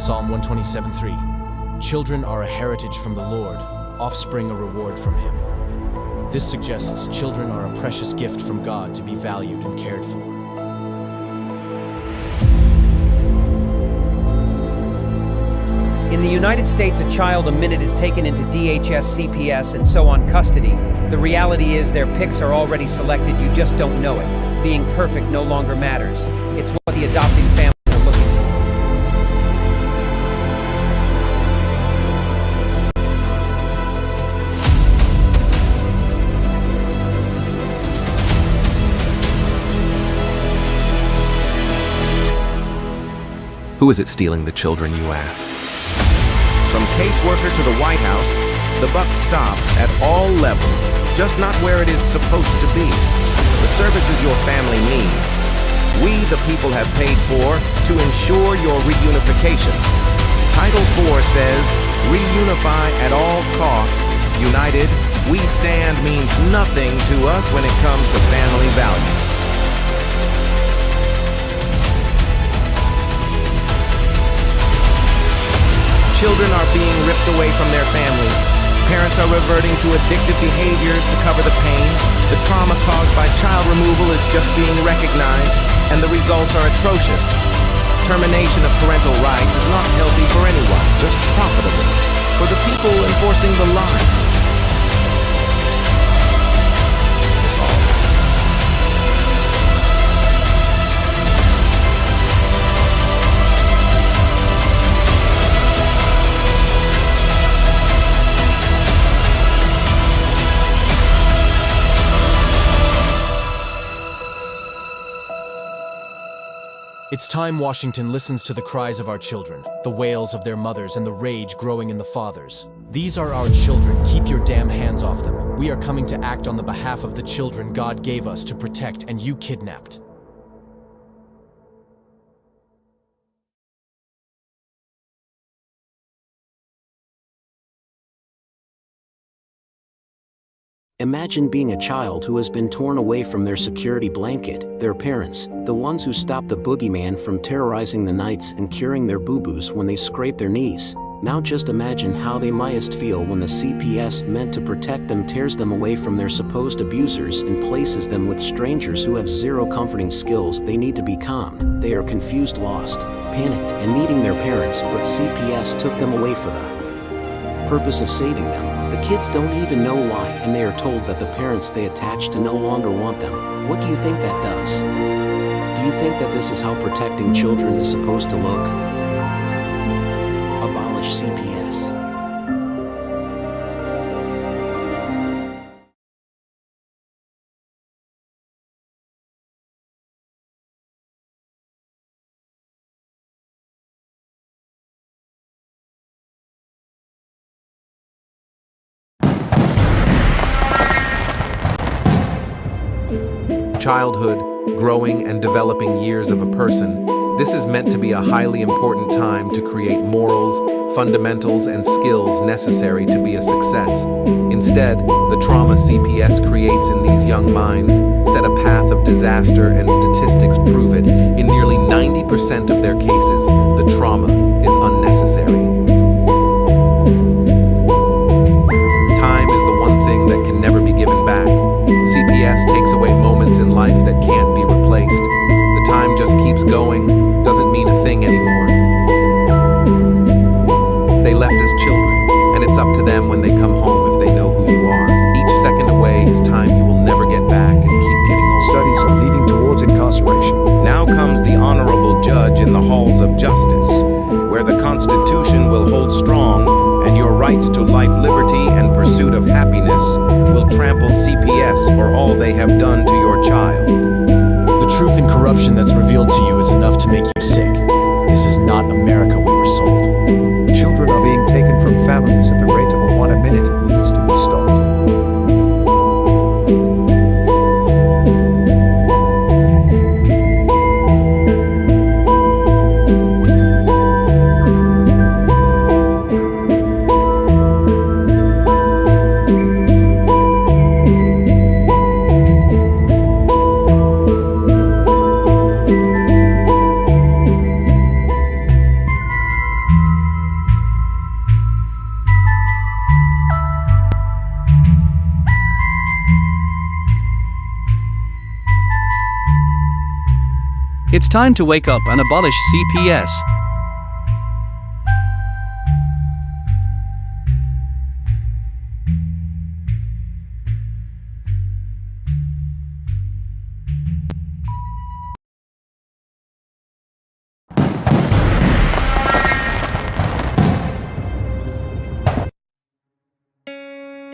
Psalm 127:3. Children are a heritage from the Lord, offspring a reward from Him. This suggests children are a precious gift from God to be valued and cared for. In the United States, a child a minute is taken into DHS, CPS, and so on custody. The reality is their picks are already selected, you just don't know it. Being perfect no longer matters. It's what the adopting families are looking for. Who is it stealing the children, you ask? From caseworker to the White House, the buck stops at all levels, just not where it is supposed to be. The services your family needs, we the people have paid for to ensure your reunification. Title IV says, reunify at all costs. United, we stand means nothing to us when it comes to family values. Children are being ripped away from their families. Parents are reverting to addictive behaviors to cover the pain. The trauma caused by child removal is just being recognized, and the results are atrocious. Termination of parental rights is not healthy for anyone, just profitable for the people enforcing the lie. It's time Washington listens to the cries of our children, the wails of their mothers, and the rage growing in the fathers. These are our children. Keep your damn hands off them. We are coming to act on the behalf of the children God gave us to protect, and you kidnapped. Imagine being a child who has been torn away from their security blanket, their parents, the ones who stopped the boogeyman from terrorizing the nights and curing their boo-boos when they scrape their knees. Now just imagine how they must feel when the CPS meant to protect them tears them away from their supposed abusers and places them with strangers who have zero comforting skills. They need to be calm. They are confused, lost, panicked, and needing their parents, but CPS took them away for the purpose of saving them. The kids don't even know why, and they are told that the parents they attach to no longer want them. What do you think that does? Do you think that this is how protecting children is supposed to look? Abolish CPS. Childhood, growing and developing years of a person, this is meant to be a highly important time to create morals, fundamentals, and skills necessary to be a success. Instead, the trauma CPS creates in these young minds set a path of disaster, and statistics prove it. In nearly 90% of their cases, the trauma is unnecessary. Time is the one thing that can never be given back. CPS takes away moments in life that can't be replaced. The time just keeps going, doesn't mean a thing anymore. They left as children, and it's up to them when they come home if they know who you are. Each second away is time you will never get back and keep getting older. Studies are leading towards incarceration. Now comes the honorable judge in the halls of justice, where the Constitution will hold strong, and your rights to life, liberty, and pursuit of happiness will trample CPS for all they have done to your child. The truth and corruption that's revealed to you is enough to make you sick. This is not America we were sold. Children are being taken from families at the rate of one a minute. It needs to be stopped. It's time to wake up and abolish CPS.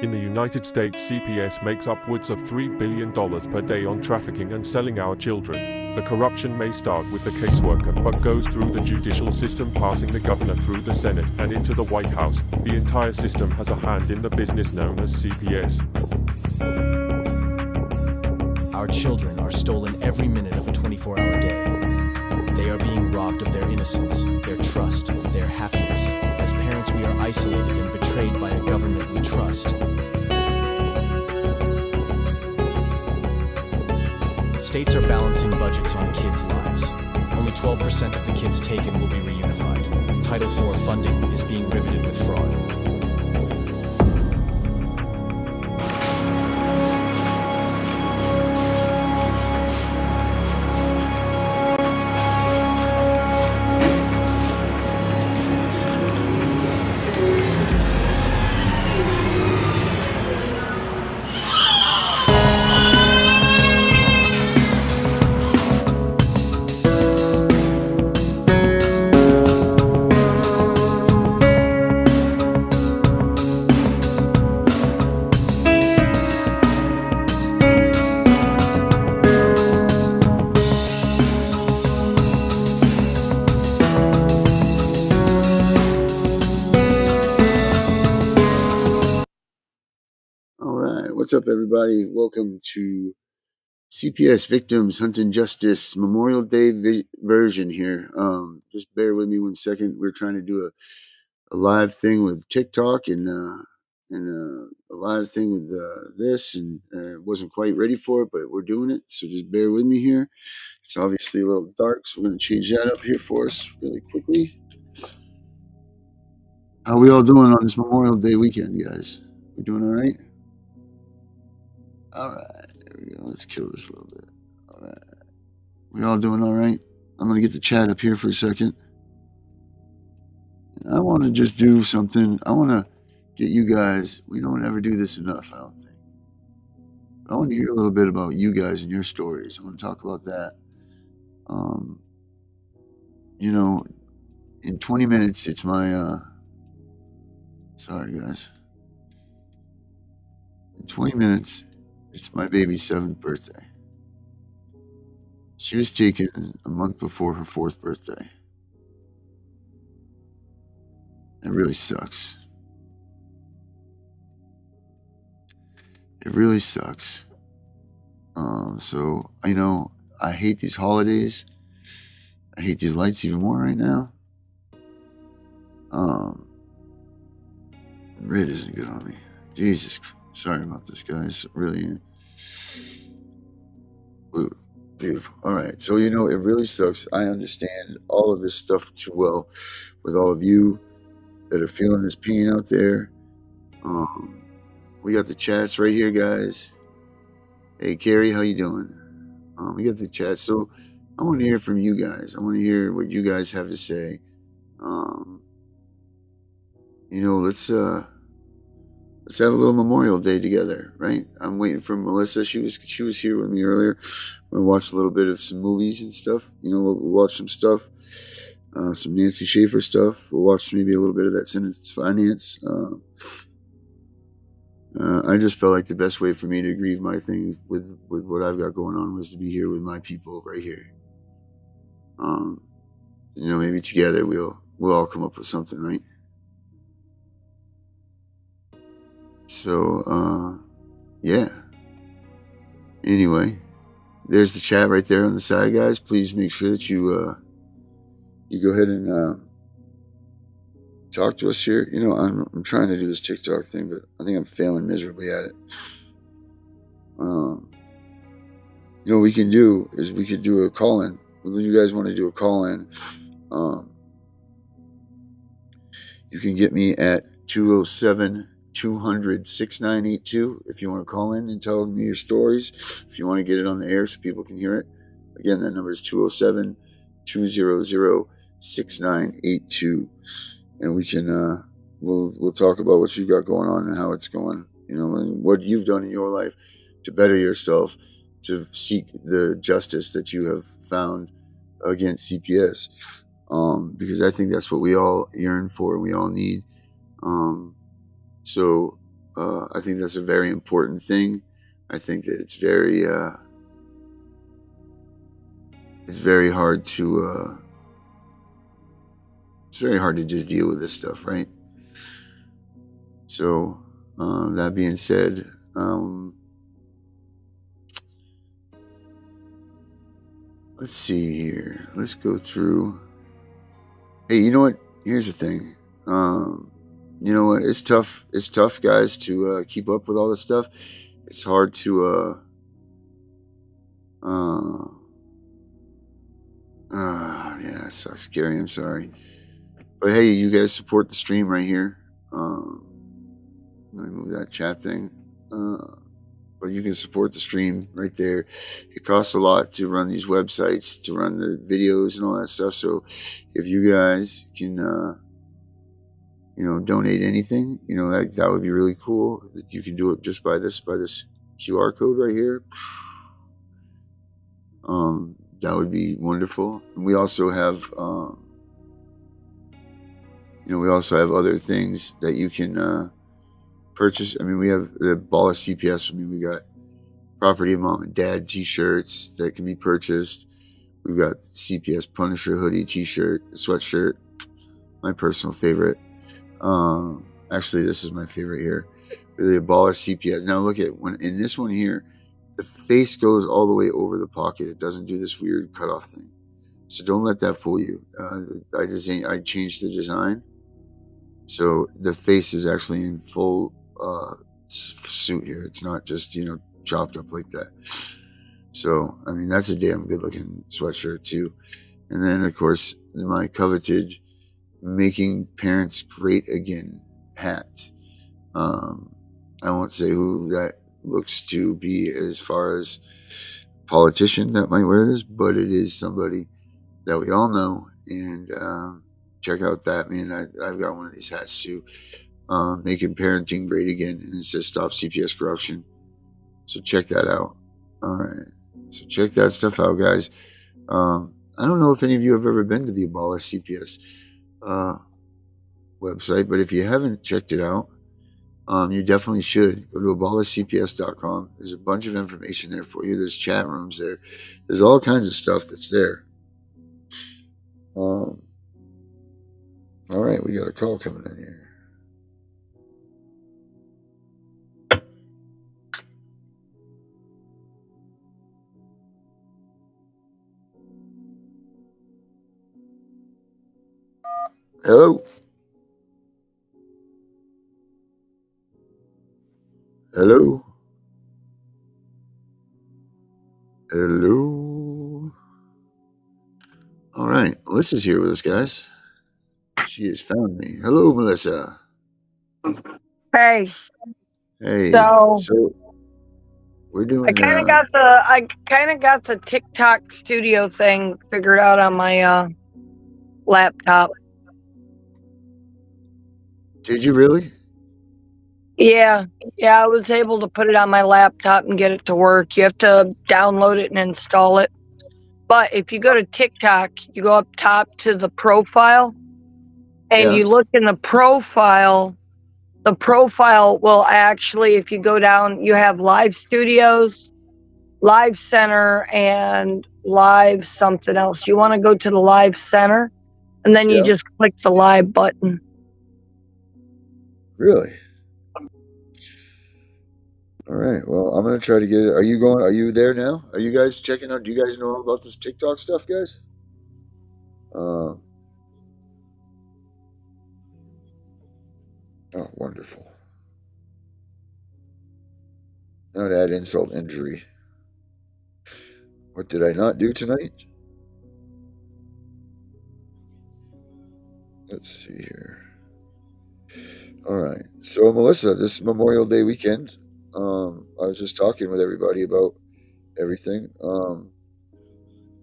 In the United States, CPS makes upwards of $3 billion per day on trafficking and selling our children. The corruption may start with the caseworker, but goes through the judicial system, passing the governor through the Senate and into the White House. The entire system has a hand in the business known as CPS. Our children are stolen every minute of a 24-hour day. They are being robbed of their innocence, their trust, their happiness. As parents, we are isolated and betrayed by a government we trust. States are balancing budgets on kids' lives. Only 12% of the kids taken will be reunified. Title IV funding is being riveted with fraud. What's up, everybody? Welcome to CPS Victims Hunting Justice Memorial Day version here. Just bear with me 1 second. We're trying to do a live thing with TikTok and a live thing with this, and wasn't quite ready for it, but we're doing it. So just bear with me here. It's obviously a little dark, so we're going to change that up here for us really quickly. How are we all doing on this Memorial Day weekend, guys? We doing all right? All right, there we go. Let's kill this a little bit. All right. We all doing all right? I'm going to get the chat up here for a second. And I want to just do something. I want to get you guys. We don't ever do this enough, I don't think. But I want to hear a little bit about you guys and your stories. I want to talk about that. In 20 minutes, it's my, sorry, guys. In 20 minutes, it's my baby's 7th birthday. She was taken a month before her 4th birthday. It really sucks. It really sucks. So, I hate these holidays. I hate these lights even more right now. Red isn't good on me. Jesus Christ. Sorry about this, guys. Really. Ooh, beautiful. All right. So, it really sucks. I understand all of this stuff too well with all of you that are feeling this pain out there. We got the chats right here, guys. Hey, Carrie, how you doing? We got the chat. So I want to hear from you guys. I want to hear what you guys have to say. Let's have a little Memorial Day together, right? I'm waiting for Melissa. She was here with me earlier. We watched a little bit of some movies and stuff. We'll watch some stuff, some Nancy Schaefer stuff. We'll watch maybe a little bit of that Sentence Finance. I just felt like the best way for me to grieve my thing with what I've got going on was to be here with my people right here. Maybe together we'll all come up with something, right? So, yeah. Anyway, there's the chat right there on the side, guys. Please make sure that you go ahead and talk to us here. I'm trying to do this TikTok thing, but I think I'm failing miserably at it. What we can do is we could do a call-in. If you guys want to do a call-in, you can get me at 207-200-6982 if you want to call in and tell me your stories. If you want to get it on the air so people can hear it, Again, that number is 207-200-6982. And we can we'll talk about what you've got going on and how it's going, and what you've done in your life to better yourself, to seek the justice that you have found against CPS. Because I think that's what we all yearn for, we all need. So I think that's a very important thing. I think that it's very hard to just deal with this stuff, right? So that being said, let's see here. Let's go through. Hey, you know what? Here's the thing. You know what? It's tough. It's tough, guys, to keep up with all this stuff. It's hard to yeah, it sucks, Gary. I'm sorry, but hey, you guys support the stream right here. Let me move that chat thing. But you can support the stream right there. It costs a lot to run these websites, to run the videos and all that stuff. So if you guys can, donate anything, that would be really cool. You can do it just by this QR code right here. That would be wonderful. And we also have, other things that you can purchase. I mean, we have the Baller CPS. I mean, we got Property of Mom and Dad t-shirts that can be purchased. We've got CPS Punisher hoodie, t-shirt, sweatshirt, my personal favorite. Actually, this is my favorite here. Really, a Baller CPS. Now look at in this one here, the face goes all the way over the pocket. It doesn't do this weird cutoff thing. So don't let that fool you. I changed the design, so the face is actually in full suit here. It's not just chopped up like that. So I mean, that's a damn good looking sweatshirt too. And then of course my coveted "Making Parents Great Again" hat. I won't say who that looks to be as far as politician that might wear this, but it is somebody that we all know. And check out that, man. I've got one of these hats too. Making Parenting Great Again, and it says "Stop CPS Corruption." So check that out. All right, so check that stuff out, guys. I don't know if any of you have ever been to the Abolish CPS website, but if you haven't checked it out, you definitely should. Go to abolishcps.com. There's a bunch of information there for you. There's chat rooms there. There's all kinds of stuff that's there. All right, we got a call coming in here. Hello? Hello? Hello? All right, Melissa's here with us, guys. She has found me. Hello, Melissa. Hey. Hey. So we're doing. I kind of got the TikTok studio thing figured out on my laptop. Did you really? Yeah, I was able to put it on my laptop and get it to work. You have to download it and install it. But if you go to TikTok, you go up top to the profile, and you look in the profile will actually, if you go down, you have live studios, live center, and live something else. You want to go to the live center, and then you just click the live button. Really? All right. Well, I'm going to try to get it. Are you there now? Are you guys checking out? Do you guys know all about this TikTok stuff, guys? Oh, wonderful. Now to add insult to injury. What did I not do tonight? Let's see here. All right. So, Melissa, this Memorial Day weekend, I was just talking with everybody about everything.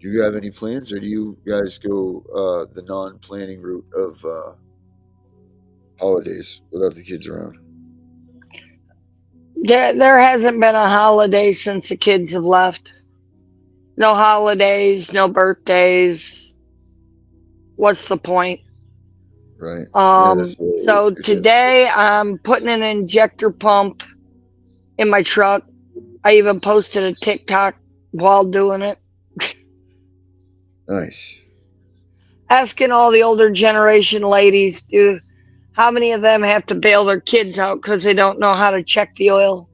Do you have any plans, or do you guys go the non-planning route of holidays without the kids around? There hasn't been a holiday since the kids have left. No holidays, no birthdays. What's the point? Right. Yeah, that's the way it So is. It's a, today I'm putting an injector pump in my truck. I even posted a TikTok while doing it, nice. asking all the older generation ladies, how many of them have to bail their kids out because they don't know how to check the oil?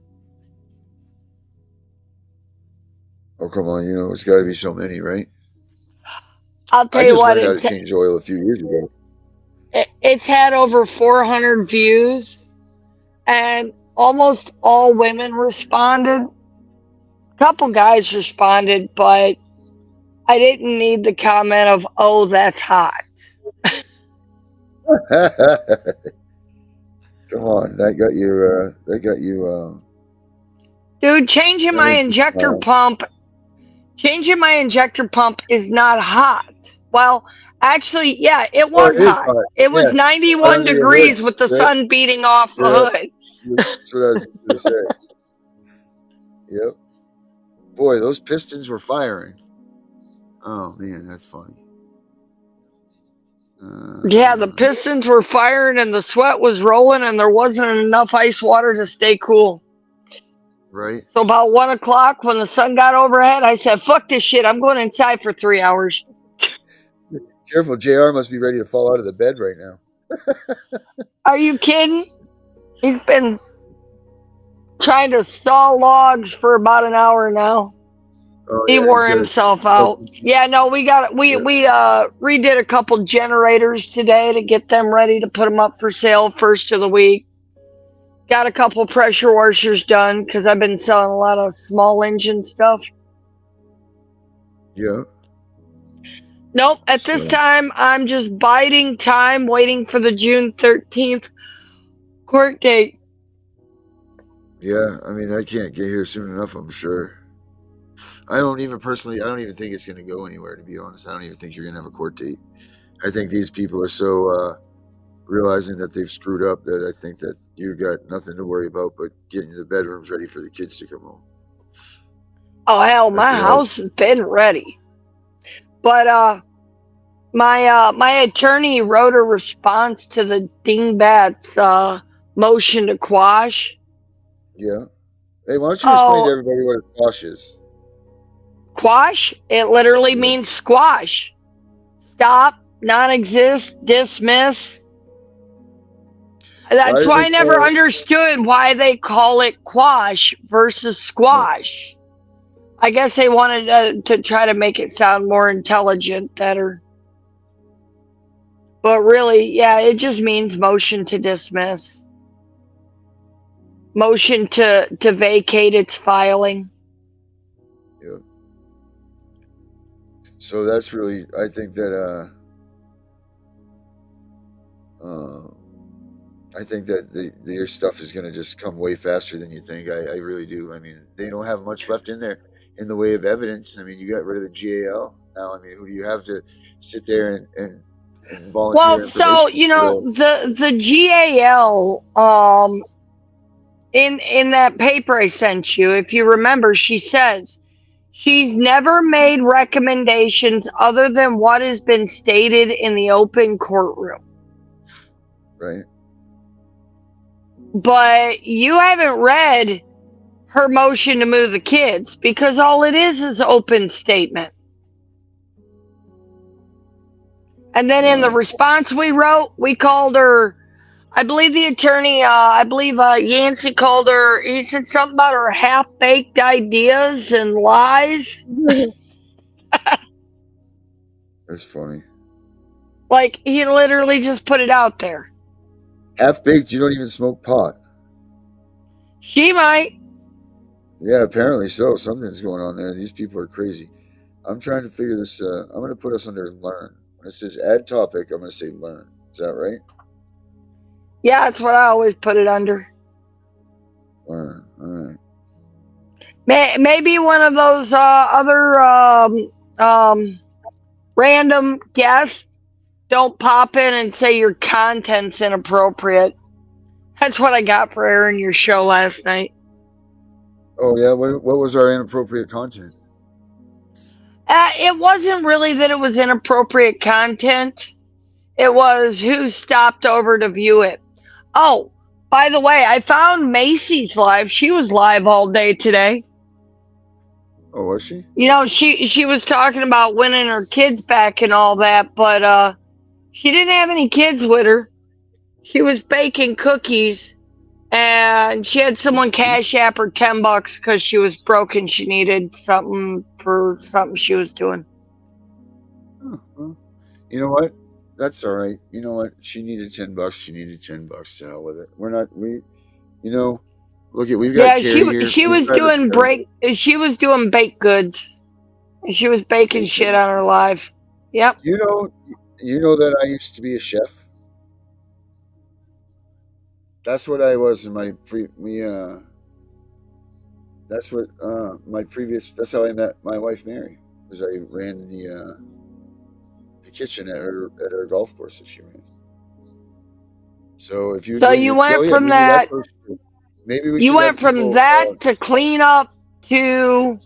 Oh, come on. It's got to be so many, right? I'll tell I you just what, learned how to change oil a few years ago. it's had over 400 views, and almost all women responded. A couple guys responded, but I didn't need the comment of, "Oh, that's hot." Come on, that got you. That got you. Dude, changing That my made you injector smile. pump, is not hot. Well, actually, yeah, it Oh, was it is hot. hot. It was Yeah, right 91 under your hood, degrees with the right? sun beating off the Yeah, hood. that's what I was going to say. Yep. Boy, those pistons were firing. Oh man, that's funny. Yeah, the Uh, pistons were firing and the sweat was rolling, and there wasn't enough ice water to stay cool. right. So about 1 o'clock, when the sun got overhead, I said, "Fuck this shit! I'm going inside for 3 hours." Careful, Jr. must be ready to fall out of the bed right now. Are you kidding? He's been trying to saw logs for about an hour now. Oh He yeah, he's wore got himself out. a. Yeah, no, we Yeah, we redid a couple generators today to get them ready to put them up for sale first of the week. Got a couple pressure washers done because I've been selling a lot of small engine stuff. yeah. Nope, at this So time I'm just biding time, waiting for the June 13th court date. yeah, I mean, I can't get here soon enough. I'm sure. I don't even think it's going to go anywhere. To be honest, I don't even think you're going to have a court date. I think these people are so realizing that they've screwed up that I think that you got nothing to worry about but getting the bedrooms ready for the kids to come home. Oh hell, That's my what I. house has been ready. But my attorney wrote a response to the Dingbats motion to quash. Yeah. Hey, why don't you explain to Oh, everybody what a quash is? quash, it literally Yeah. means squash. Stop, non-exist, dismiss. Why That's do why they I never call it? understood why they call it quash versus Yeah. squash. I guess they wanted to try to make it sound more intelligent, better. But really, yeah, it just means motion to dismiss. Motion to vacate its filing. Yeah. So that's really, I think that uh, I think that your stuff is going to just come way faster than you think. I really do. I mean, they don't have much left in there in the way of evidence. I mean, you got rid of the GAL. Now, I mean, who do you have to sit there and volunteer Well, so information you for know the. the GAL in that paper I sent you, if you remember, she says she's never made recommendations other than what has been stated in the open courtroom. Right. But you haven't read her motion to move the kids because all it is open statement. And then in the Right. response we wrote, we called her, I believe the attorney, Yancey called her, he said something about her half baked ideas and lies. That's funny. Like, he literally just put it out there. Half baked, you don't even smoke pot. She might. Yeah, apparently so. Something's going on there. These people are crazy. I'm trying to figure this. I'm going to put us under learn. When it says add topic, I'm going to say learn. Is that right? Yeah, that's what I always put it under. Learn. All right. Maybe one of those other Random guest, don't pop in and say your content's inappropriate. That's what I got for airing your show last night. Oh yeah, what was our inappropriate content? It wasn't really that it was inappropriate content. It was who stopped over to view it. Oh, by the way, I found Macy's live. She was live all day today. Oh, was she? You know, she was talking about winning her kids back and all that, but she didn't have any kids with her. She was baking cookies, and she had someone cash app her $10 because she was broke and she needed something for something she was doing. Oh, well, you know what? That's all right. You know what? She needed $10. She needed $10. To hell with it. You know, look at we've got Yeah, Carrie here. she was doing she was doing baked goods. And she was baking shit on her live. Yep. You know that I used to be a chef. That's what I was in my that's what my previous. That's how I met my wife Mary. Was I ran the kitchen at her golf course that she ran. So if you So you went from maybe that. Maybe we You should have went from people. that to clean up to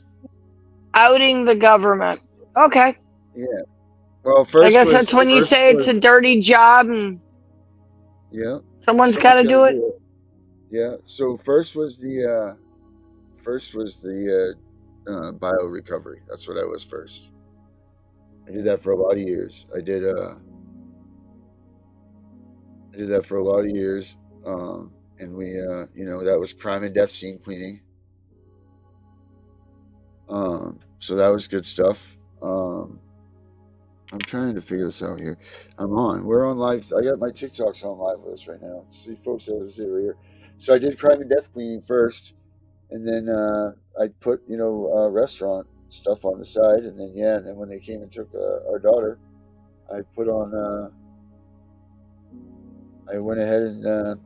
outing the government. Okay. Yeah. Well, first I guess that's when you say it's a dirty job and yeah, someone's got to gotta do it. Yeah. So first was the bio recovery. That's what I was first. I did that for a lot of years. I did that for a lot of years. And we that was crime and death scene cleaning. So that was good stuff. I'm trying to figure this out here. We're on live. I got my TikToks on live list right now. See folks that was here. So I did crime and death cleaning first, and then I put restaurant stuff on the side, and then when they came and took our daughter, I put on. I went ahead and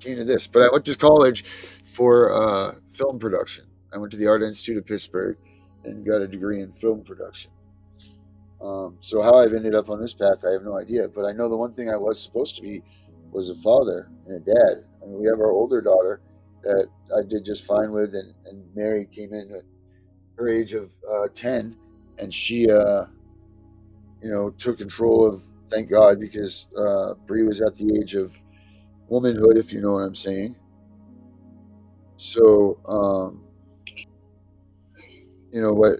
came to this, but I went to college for film production. I went to the Art Institute of Pittsburgh and got a degree in film production. So how I've ended up on this path, I have no idea. But I know the one thing I was supposed to be was a father and a dad. I mean, we have our older daughter that I did just fine with, and Mary came in at her age of 10, and she, took control of. Thank God, because Bree was at the age of womanhood, if you know what I'm saying. So, what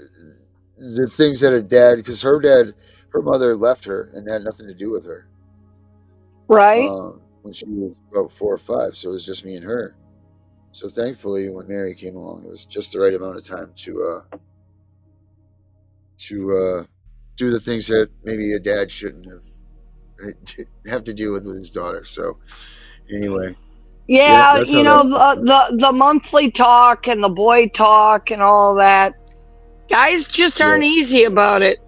the things that a dad, because her mother left her and had nothing to do with her. Right. When she was about 4 or 5, so it was just me and her. So thankfully, when Mary came along, it was just the right amount of time to do the things that maybe a dad shouldn't have to deal with his daughter. So anyway. Yeah, the monthly talk and the boy talk and all that. Guys just aren't easy about it.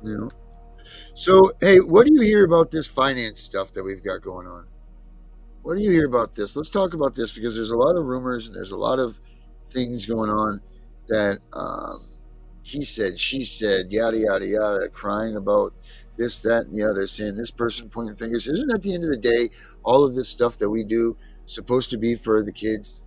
Yeah. So, hey, what do you hear about this finance stuff that we've got going on? What do you hear about this? Let's talk about this, because there's a lot of rumors and there's a lot of things going on that he said, she said, yada, yada, yada, crying about this, that, and the other, saying this person pointing fingers. Isn't at the end of the day, all of this stuff that we do supposed to be for the kids?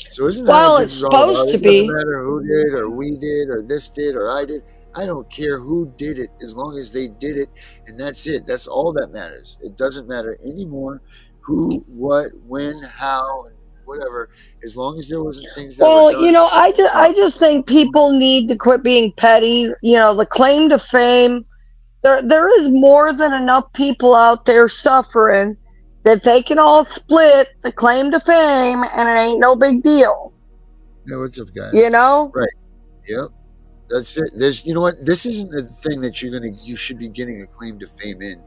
So isn't that what this is all about? It doesn't matter who did or we did or this did or I did. I don't care who did it, as long as they did it, and that's it. That's all that matters. It doesn't matter anymore who, what, when, how, and whatever, as long as there wasn't things that were done. I just think people need to quit being petty. The claim to fame. There is more than enough people out there suffering that they can all split the claim to fame, and it ain't no big deal. Yeah, what's up, guys? Right. Yep. That's it. This isn't the thing that you should be getting a claim to fame in.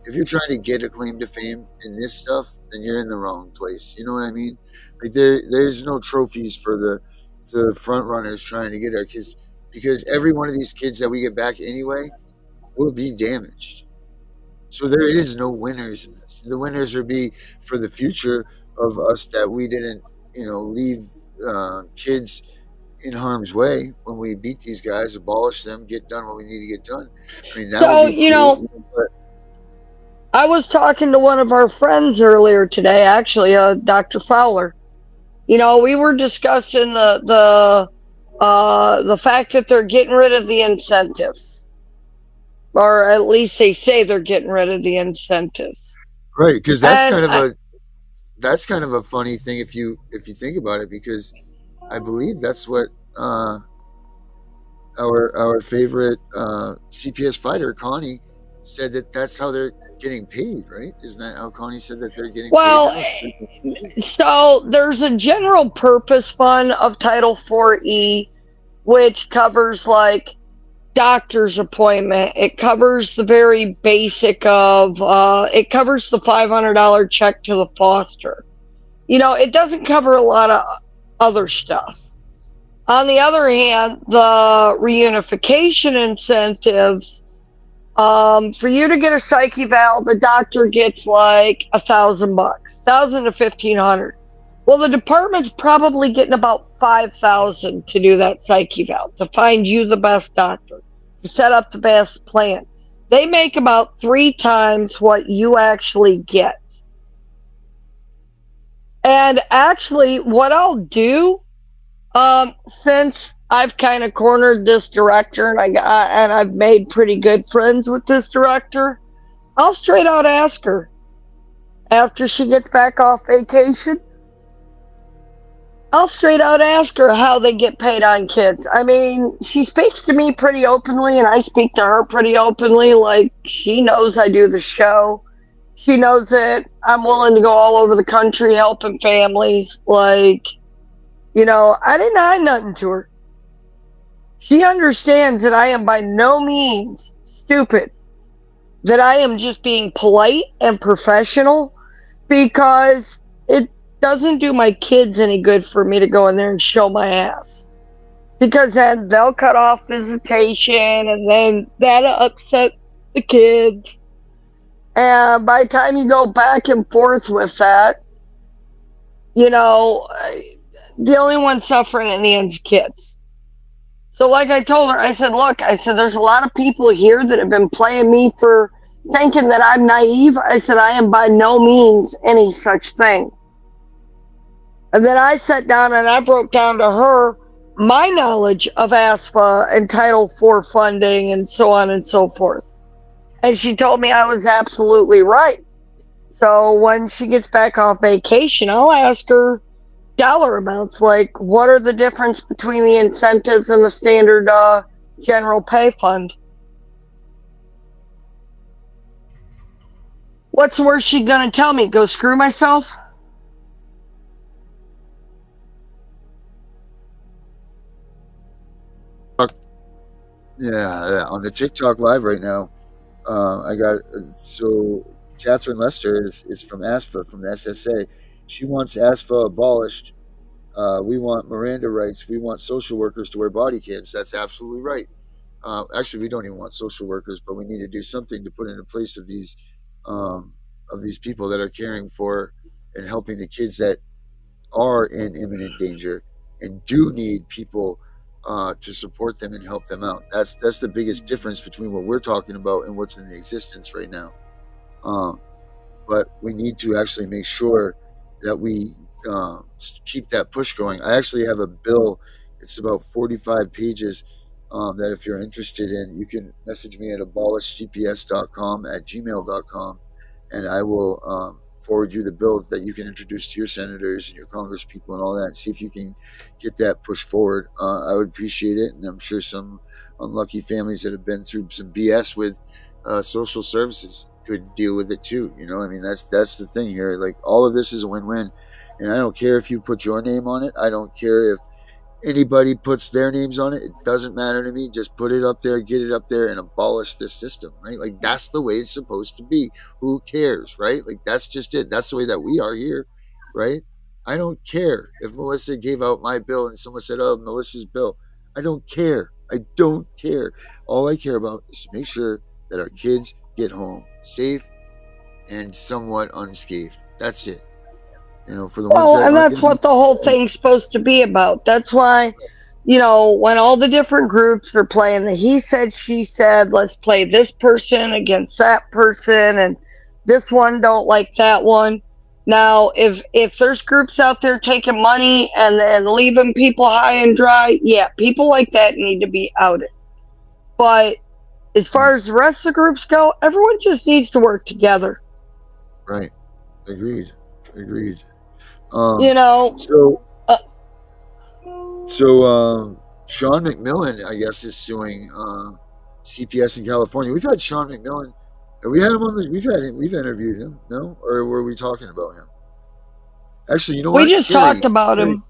If you're trying to get a claim to fame in this stuff, then you're in the wrong place. You know what I mean? Like there's no trophies for the front runners trying to get our kids, because every one of these kids that we get back anyway will be damaged. So there is no winners in this. The winners will be for the future of us, that we didn't, leave kids in harm's way when we beat these guys, abolish them, get done what we need to get done. I mean, that would So, be cool. But I was talking to one of our friends earlier today, actually, Dr. Fowler. We were discussing the fact that they're getting rid of the incentives, or at least they say they're getting rid of the incentives. right, because And that's kind of a funny thing if you think about it, because I believe that's what our favorite CPS fighter Connie said, that's how they're getting paid, right? Isn't that how Connie said that they're getting paid well, now? It's through. so there's a general purpose fund of Title 4E, which covers like doctor's appointment. It covers the very basic of it covers the $500 check to the foster. It doesn't cover a lot of other stuff. On the other hand, the reunification incentives, for you to get a psych eval, the doctor gets like $1,000, $1,000 to $1,500. Well, the department's probably getting about $5,000 to do that psych eval, to find you the best doctor, to set up the best plan. They make about 3 times what you actually get. And actually, what I'll do, since I've kind of cornered this director and I've made pretty good friends with this director, I'll straight out ask her after she gets back off vacation. I'll straight out ask her how they get paid on kids. I mean, she speaks to me pretty openly, and I speak to her pretty openly. Like, she knows I do the show. She knows that I'm willing to go all over the country helping families. Like, I didn't hide nothing to her. She understands that I am by no means stupid, that I am just being polite and professional, because it doesn't do my kids any good for me to go in there and show my ass, because then they'll cut off visitation, and then that'll upset the kids, and by the time you go back and forth with that, the only one suffering in the end's kids. So like I told her, I said, look, there's a lot of people here that have been playing me for thinking that I'm naive. I said, I am by no means any such thing. And then I sat down and I broke down to her my knowledge of ASFA and Title IV funding and so on and so forth. And she told me I was absolutely right. So when she gets back off vacation, I'll ask her dollar amounts, like what are the difference between the incentives and the standard general pay fund. What's the worst she's gonna tell me? Go screw myself? Yeah, on the TikTok live right now, I got so Catherine Lester is from ASFA, from the SSA. She wants ASFA abolished. We want Miranda rights. We want social workers to wear body cams. That's absolutely right. Actually, we don't even want social workers, but we need to do something to put into place of these people that are caring for and helping the kids that are in imminent danger and do need people to support them and help them out. That's the biggest difference between what we're talking about and what's in the existence right now. But we need to actually make sure that we keep that push going. I actually have a bill. It's about 45 pages that if you're interested in, you can message me at abolishcps.com at gmail.com, and I will forward you the bill that you can introduce to your senators and your congresspeople and all that, and see if you can get that pushed forward. I would appreciate it, and I'm sure some unlucky families that have been through some BS with social services could deal with it too. I mean, that's the thing here. Like, all of this is a win-win, and I don't care if you put your name on it. I don't care if anybody puts their names on it. It doesn't matter to me. Just put it up there, get it up there, and abolish this system, right? Like, that's the way it's supposed to be. Who cares, right? Like, that's just it. That's the way that we are here, right? I don't care if Melissa gave out my bill and someone said, oh, Melissa's bill. I don't care. I don't care. All I care about is to make sure that our kids get home safe and somewhat unscathed. That's it. For the ones that and that's what the whole thing's supposed to be about. That's why when all the different groups are playing the he said, she said, let's play this person against that person, and this one don't like that one. Now, if there's groups out there taking money and then leaving people high and dry, yeah, people like that need to be outed. But as far as the rest of the groups go, everyone just needs to work together. Right. Agreed. You know, So Sean McMillan, I guess, is suing CPS in California. We've had Sean McMillan. Have we had him on? We've interviewed him. No, or were we talking about him? Actually, you know what? we just talked about him.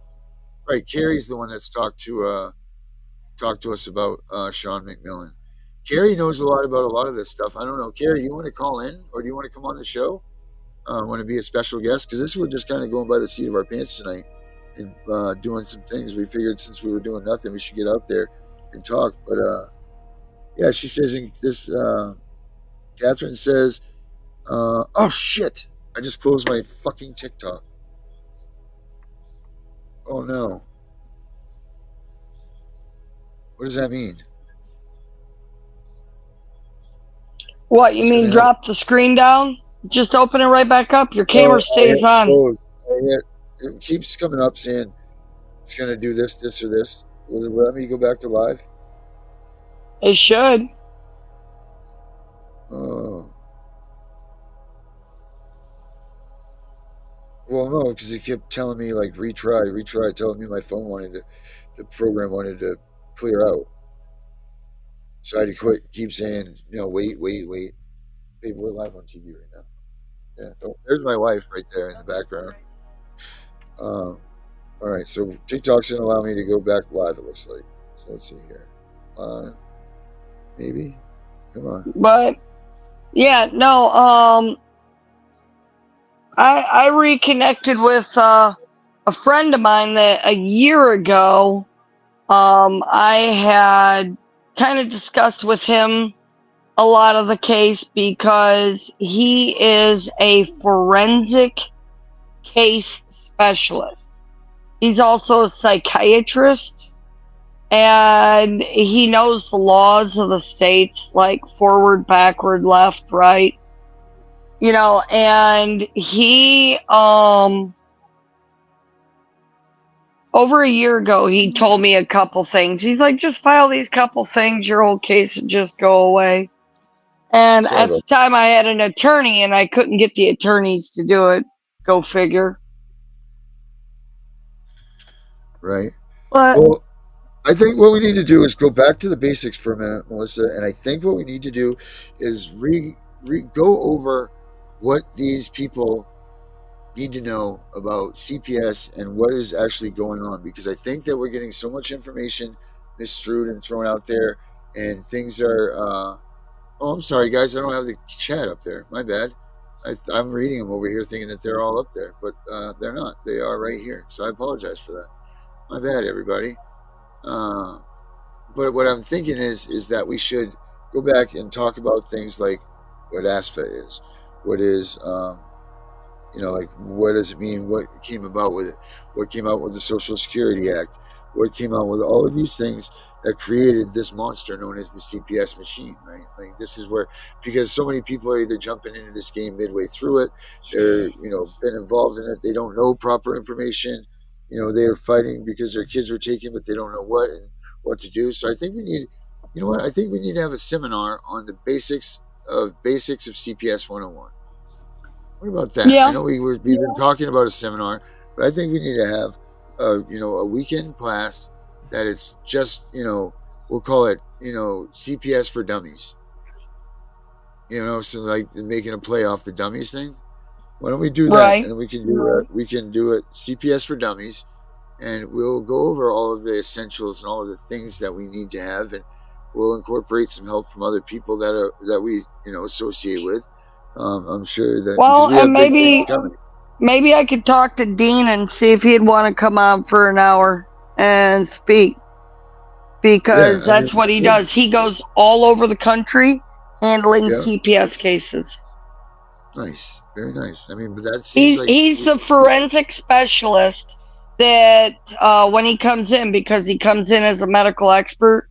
Right, Carrie's the one that's talked to us about Sean McMillan. Carrie knows a lot about a lot of this stuff. I don't know, Carrie, you want to call in, or do you want to come on the show? Want to be a special guest? Because this we're just kind of going by the seat of our pants tonight and doing some things. We figured since we were doing nothing, we should get out there and talk. But yeah, she says in this. Catherine says, "Oh shit! I just closed my fucking TikTok. Oh no! What does that mean? What, you mean drop the screen down? Just open it right back up. Your camera stays on. It keeps coming up saying it's going to do this, or this. Will it let me go back to live? It should. Oh. Well, no, because it kept telling me like retry, telling me my phone the program wanted to clear out. So I had to keep saying, wait. Hey, we're live on TV right now. Yeah, there's my wife right there in the background. All right, so TikTok's gonna allow me to go back live. It looks like. So let's see here. Maybe. Come on. But yeah, no. I reconnected with a friend of mine that a year ago, I had kind of discussed with him a lot of the case because he is a forensic case specialist. He's also a psychiatrist, and he knows the laws of the states, like forward, backward, left, right. And he, over a year ago, he told me a couple things. He's like, just file these couple things, your whole case would just go away. And at the time, I had an attorney, and I couldn't get the attorneys to do it. Go figure. Right. But, well, I think what we need to do is go back to the basics for a minute, Melissa. And I think what we need to do is go over what these people need to know about CPS and what is actually going on. Because I think that we're getting so much information misstrued and thrown out there, and things are... Oh, I'm sorry, guys. I don't have the chat up there. My bad. I'm reading them over here thinking that they're all up there, but they're not. They are right here. So I apologize for that. My bad, everybody. But what I'm thinking is that we should go back and talk about things like what ASFA is, what is, like what does it mean, what came about with it, what came out with the Social Security Act, what came out with all of these things that created this monster known as the CPS machine, right? Like this is where, because so many people are either jumping into this game midway through it, they're, been involved in it, they don't know proper information, they're fighting because their kids were taken, but they don't know what to do. So I think we need, I think we need to have a seminar on the basics of CPS 101. What about that? Yeah. I know we've been talking about a seminar, but I think we need to have, a weekend class that it's just, we'll call it, CPS for dummies. So like making a play off the dummies thing. Why don't we do that? Right. And we can do it CPS for dummies, and we'll go over all of the essentials and all of the things that we need to have, and we'll incorporate some help from other people that we associate with. I'm sure that and maybe I could talk to Dean and see if he'd want to come on for an hour and speak, because that's what he does. He goes all over the country handling CPS cases. Nice, very nice. I mean, but that seems he's the forensic specialist that when he comes in, because he comes in as a medical expert,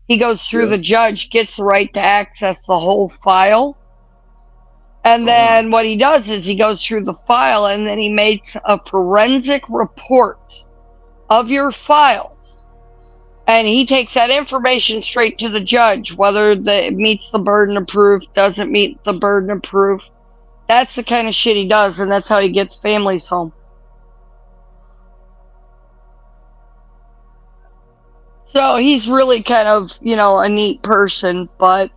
he goes through Yeah. the judge, gets the right to access the whole file. And Oh. then what he does is he goes through the file and then he makes a forensic report of your file. And he takes that information straight to the judge, whether it meets the burden of proof, doesn't meet the burden of proof. That's the kind of shit he does, and that's how he gets families home. So he's really kind of, a neat person. But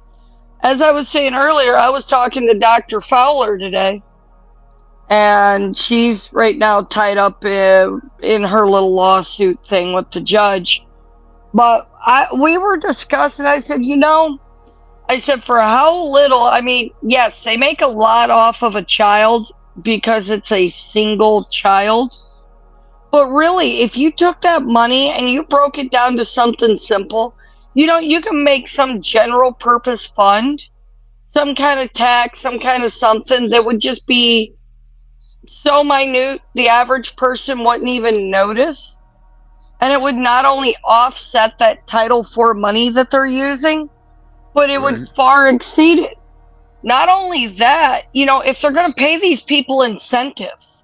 as I was saying earlier, I was talking to Dr. Fowler today, and she's right now tied up in her little lawsuit thing with the judge. But we were discussing, I said, for how little, I mean, yes, they make a lot off of a child because it's a single child. But really, if you took that money and you broke it down to something simple, you can make some general purpose fund, some kind of tax, some kind of something that would just be so minute the average person wouldn't even notice. And it would not only offset that Title IV money that they're using, but it would Right. far exceed it. Not only that, if they're going to pay these people incentives,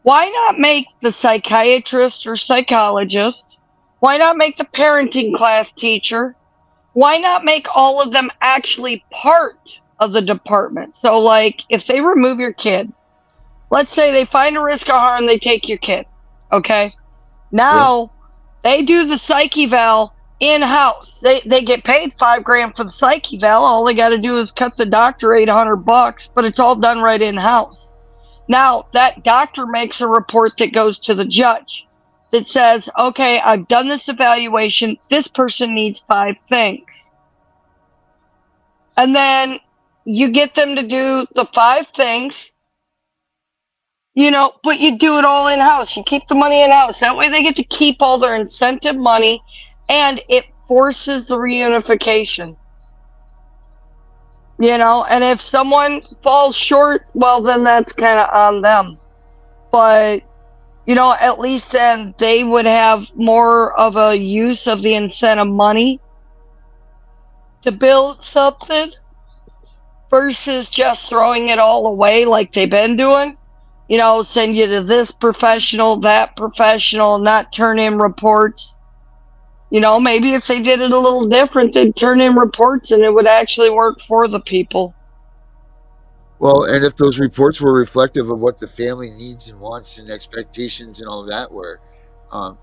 why not make the psychiatrist or psychologist? Why not make the parenting class teacher? Why not make all of them actually part of the department? So, like, if they remove your kid, let's say they find a risk of harm, they take your kid, okay? Yeah. Now they do the psych eval in house. They get paid $5,000 for the psych eval. All they got to do is cut the doctor $800, but it's all done right in house. Now that doctor makes a report that goes to the judge that says, "Okay, I've done this evaluation. This person needs 5 things," and then you get them to do the 5 things. But you do it all in house. You keep the money in house. That way they get to keep all their incentive money, and it forces the reunification. And if someone falls short, well, then that's kind of on them. But, at least then they would have more of a use of the incentive money to build something versus just throwing it all away like they've been doing. Send you to this professional, that professional, not turn in reports. Maybe if they did it a little different, they'd turn in reports and it would actually work for the people. Well, and if those reports were reflective of what the family needs and wants and expectations and all of that were,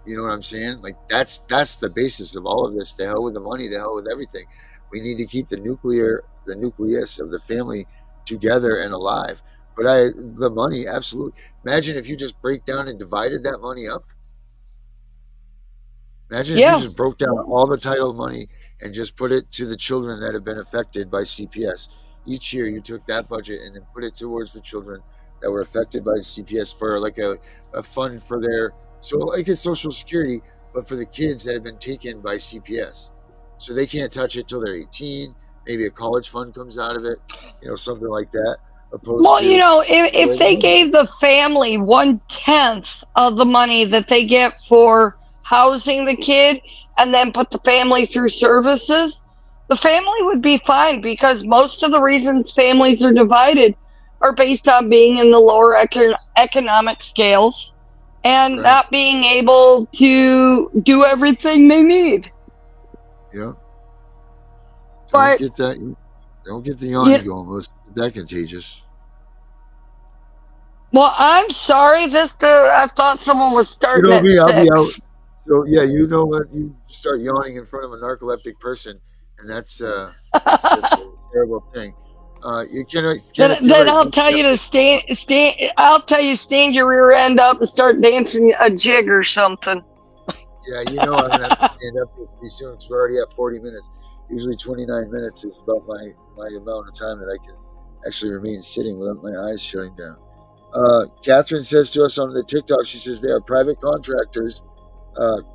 you know what I'm saying? Like that's the basis of all of this. The hell with the money, the hell with everything. We need to keep the nucleus of the family together and alive. But the money, absolutely. Imagine if you just break down and divided that money up. Imagine if you Yeah. just broke down all the title money and just put it to the children that have been affected by CPS. Each year you took that budget and then put it towards the children that were affected by CPS for like a fund for so like a social security, but for the kids that have been taken by CPS. So they can't touch it till they're 18. Maybe a college fund comes out of it, something like that, opposed Well, to if they gave the family 1/10 of the money that they get for housing the kid and then put the family through services, the family would be fine because most of the reasons families are divided are based on being in the lower economic scales and right. not being able to do everything they need. Yeah. Don't But get that. Don't get the you, yawning going, Melissa. That contagious. well, I'm sorry. I thought someone was You starting know at me, I'll be out. 6. So yeah, you know what? You start yawning in front of a narcoleptic person, and that's a terrible thing. Kenneth, you're Then right. I'll tell you to stand. I'll tell you stand your rear end up and start dancing a jig or something. Yeah, I'm gonna have to stand up here pretty soon because we're already at 40 minutes. Usually 29 minutes is about my amount of time that I can actually remain sitting without my eyes shutting down. Catherine says to us on the TikTok, she says they are private contractors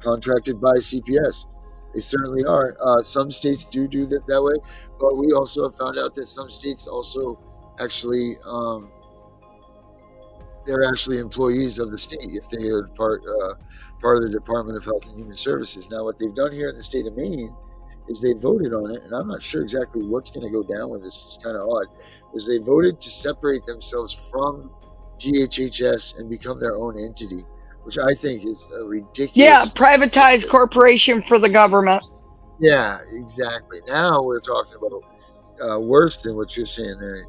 contracted by CPS. They certainly are. Some states do that way, but we also have found out that some states also actually they're actually employees of the state if they are part of the Department of Health and Human Services. Now, what they've done here in the state of Maine is they voted on it, and I'm not sure exactly what's going to go down with this. It's kind of odd. Was they voted to separate themselves from DHHS and become their own entity, which I think is a ridiculous. Yeah, privatized corporation for the government. Yeah, exactly. Now we're talking about worse than what you're saying there.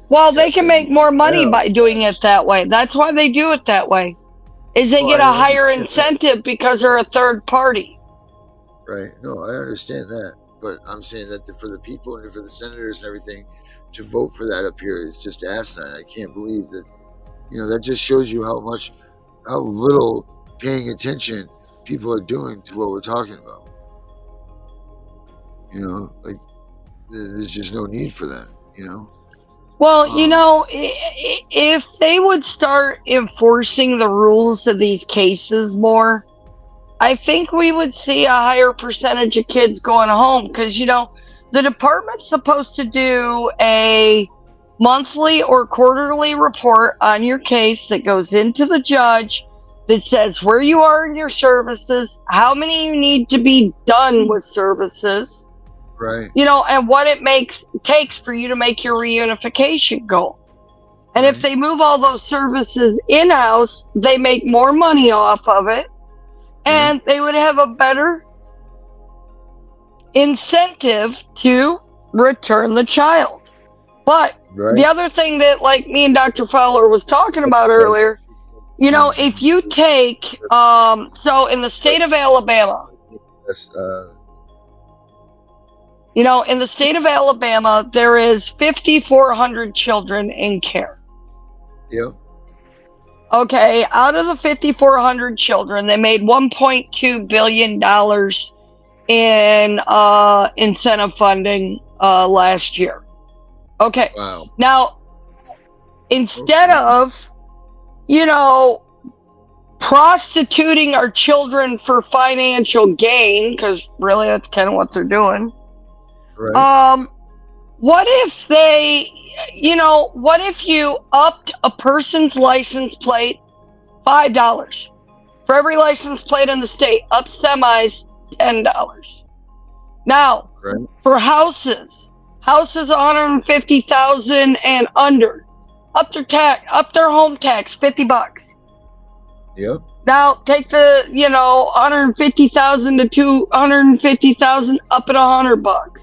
Well, they can make more money by doing it that way. That's why they do it that way. Is they get a higher incentive because they're a third party. Right. No, I understand that. But I'm saying that for the people and for the senators and everything to vote for that up here is just asinine. I can't believe that. That just shows you how little paying attention people are doing to what we're talking about. Like there's just no need for that, Well, if they would start enforcing the rules of these cases more, I think we would see a higher percentage of kids going home because, the department's supposed to do a monthly or quarterly report on your case that goes into the judge that says where you are in your services, how many you need to be done with services, right? And what it takes for you to make your reunification goal. And if they move all those services in-house, they make more money off of it, and they would have a better incentive to return the child. But the other thing that, like me and Dr. Fowler was talking about earlier, if you take, so in the state of Alabama, in the state of Alabama, there is 5,400 children in care. Yep. Okay, out of the 5,400 children, they made $1.2 billion in incentive funding last year. Okay. Wow. Now, instead of, prostituting our children for financial gain, because really that's kind of what they're doing. Right. What if what if you upped a person's license plate $5 for every license plate in the state, up semis $10. Now, for houses 150,000 and under, up their home tax $50. Yep. Now take the 150,000 to 250,000, up at $100.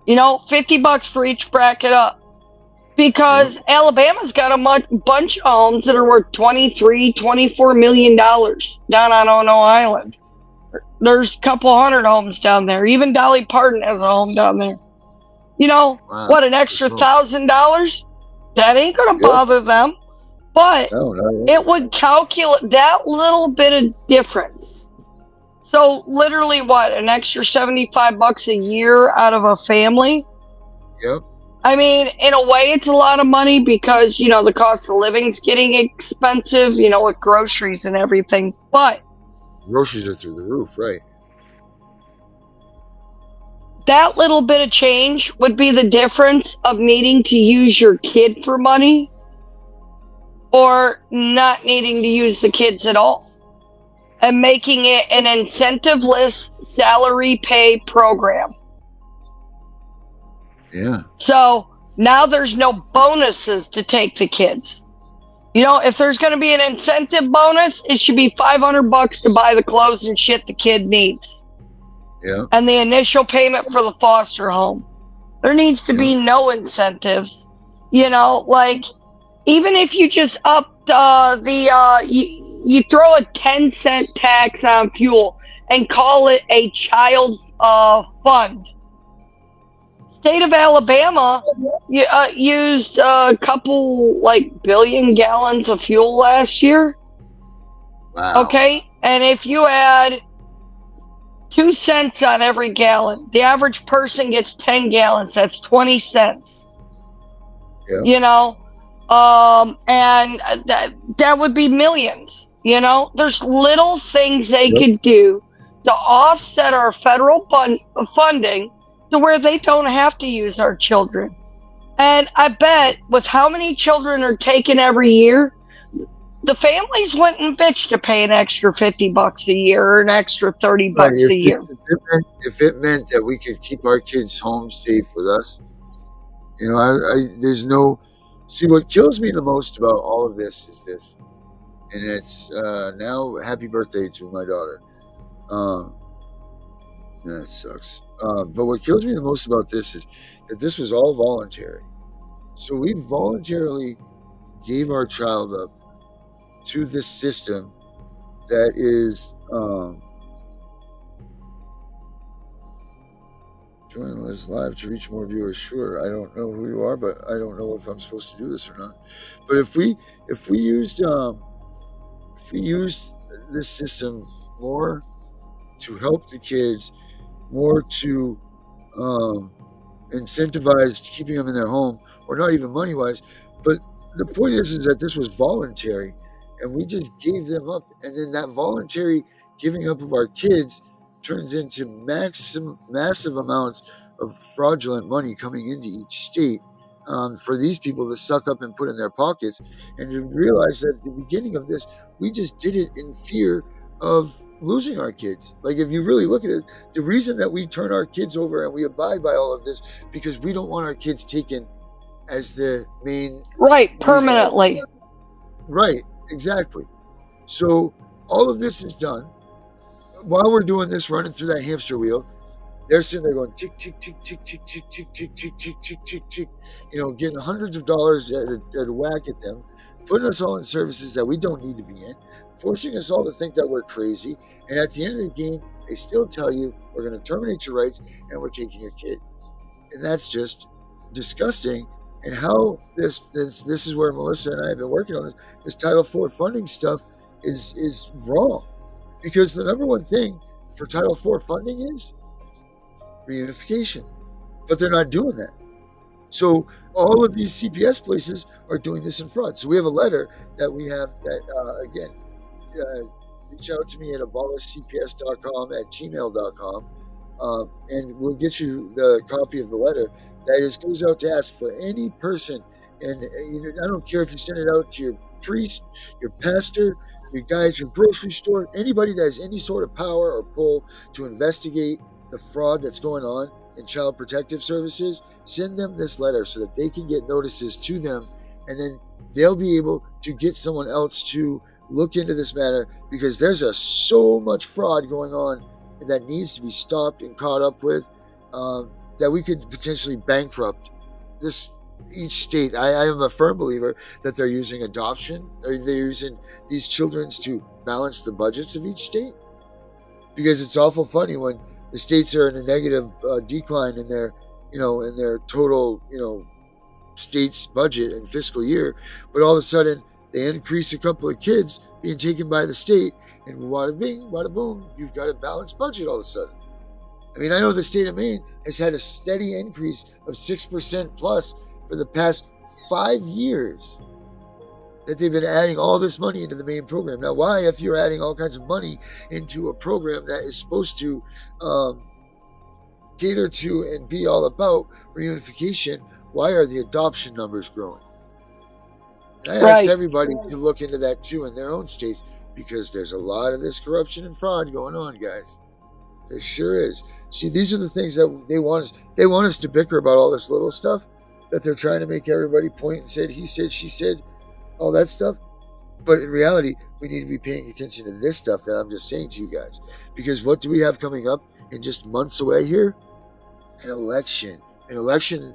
$50 for each bracket up, because Alabama's got a bunch of homes that are worth $23-24 million down on Ono Island. There's a couple hundred homes down there. Even Dolly Parton has a home down there. What, an extra $1,000? That ain't gonna bother them, but it would calculate that little bit of difference. So literally, what, an extra $75 a year out of a family? Yep. I mean, in a way, it's a lot of money because, the cost of living's getting expensive, with groceries and everything. But groceries are through the roof, right? That little bit of change would be the difference of needing to use your kid for money or not needing to use the kids at all, and making it an incentive-less salary pay program. Yeah. So now there's no bonuses to take the kids. If there's going to be an incentive bonus, it should be $500 to buy the clothes and shit the kid needs. Yeah. And the initial payment for the foster home. There needs to be no incentives. Like, even if you just up you throw a 10-cent tax on fuel and call it a child's fund. State of Alabama used a couple billion gallons of fuel last year. Wow. Okay, and if you add 2 cents on every gallon, the average person gets 10 gallons. That's 20 cents. Yep. And that would be millions. There's little things they could do to offset our federal funding to where they don't have to use our children. And I bet with how many children are taken every year, the families wouldn't bitch to pay an extra $50 a year or an extra $30 Right. bucks a year. If it meant that we could keep our kids home safe with us, there's no. See, what kills me the most about all of this is this, and it's now happy birthday to my daughter. Um, that sucks. But what kills me the most about this is that this was all voluntary. So we voluntarily gave our child up to this system that is join this live to reach more viewers. Sure, I don't know who you are, but I don't know if I'm supposed to do this or not. But if we used this system more to help the kids, more to incentivize keeping them in their home, or not even money wise, but the point is that this was voluntary, and we just gave them up, and then that voluntary giving up of our kids turns into massive amounts of fraudulent money coming into each state for these people to suck up and put in their pockets. And you realize that at the beginning of this, we just did it in fear of losing our kids. Like, if you really look at it, the reason that we turn our kids over and we abide by all of this, because we don't want our kids taken as the main permanently. Right, exactly. So all of this is done while we're doing this, running through that hamster wheel. They're sitting there going tick, tick, tick, tick, tick, tick, tick, tick, tick, tick, tick, tick, tick, getting hundreds of dollars at a whack at them, putting us all in services that we don't need to be in, forcing us all to think that we're crazy. And at the end of the game, they still tell you, we're going to terminate your rights and we're taking your kid. And that's just disgusting. And how this is where Melissa and I have been working on this Title IV funding stuff is wrong. Because the number one thing for Title IV funding is reunification, but they're not doing that. So all of these CPS places are doing this in fraud. So we have a letter that we have that, again, reach out to me at abolishcps.com at gmail.com, and we'll get you the copy of the letter that goes out to ask for any person. And I don't care if you send it out to your priest, your pastor, your guy at your grocery store, anybody that has any sort of power or pull to investigate the fraud that's going on in Child Protective Services, send them this letter so that they can get notices to them, and then they'll be able to get someone else to look into this matter, because there's so much fraud going on that needs to be stopped and caught up with, that we could potentially bankrupt each state. I am a firm believer that they're using adoption, or they're using these children's to balance the budgets of each state, because it's awful funny when the states are in a negative decline in their total state's budget and fiscal year, but all of a sudden they increase a couple of kids being taken by the state, and wada bing, wada boom, you've got a balanced budget all of a sudden. I mean, I know the state of Maine has had a steady increase of 6% plus for the past 5 years, that they've been adding all this money into the main program. Now, why, if you're adding all kinds of money into a program that is supposed to cater to and be all about reunification, why are the adoption numbers growing? And I ask everybody to look into that too in their own states, because there's a lot of this corruption and fraud going on, guys. There sure is. See, these are the things that they want us to bicker about, all this little stuff that they're trying to make everybody point and say, he said, she said, all that stuff. But in reality, we need to be paying attention to this stuff that I'm just saying to you guys. Because what do we have coming up in just months away here? An election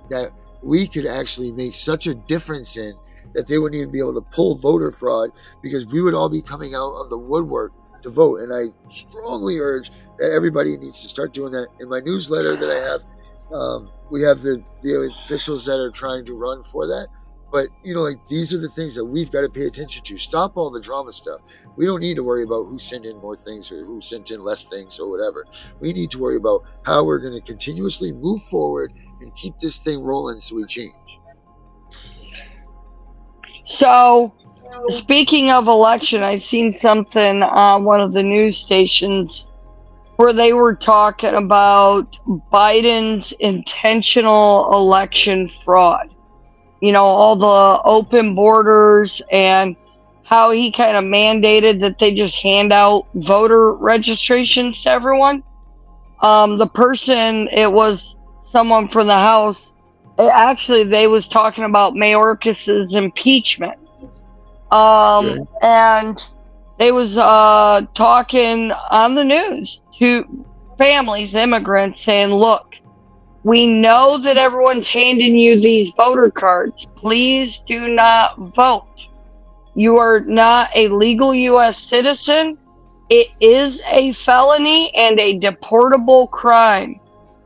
that we could actually make such a difference in, that they wouldn't even be able to pull voter fraud, because we would all be coming out of the woodwork to vote. And I strongly urge that everybody needs to start doing that. In my newsletter that I have, we have the officials that are trying to run for that. But, these are the things that we've got to pay attention to. Stop all the drama stuff. We don't need to worry about who sent in more things or who sent in less things or whatever. We need to worry about how we're going to continuously move forward and keep this thing rolling so we change. So, speaking of election, I've seen something on one of the news stations where they were talking about Biden's intentional election fraud. all the open borders and how he kind of mandated that they just hand out voter registrations to everyone. The person, it was someone from the House. Actually, they was talking about Mayorkas's impeachment. Okay. And they was talking on the news to families, immigrants, saying, "Look, we know that everyone's handing you these voter cards. Please do not vote. You are not a legal U.S. citizen. It is a felony and a deportable crime.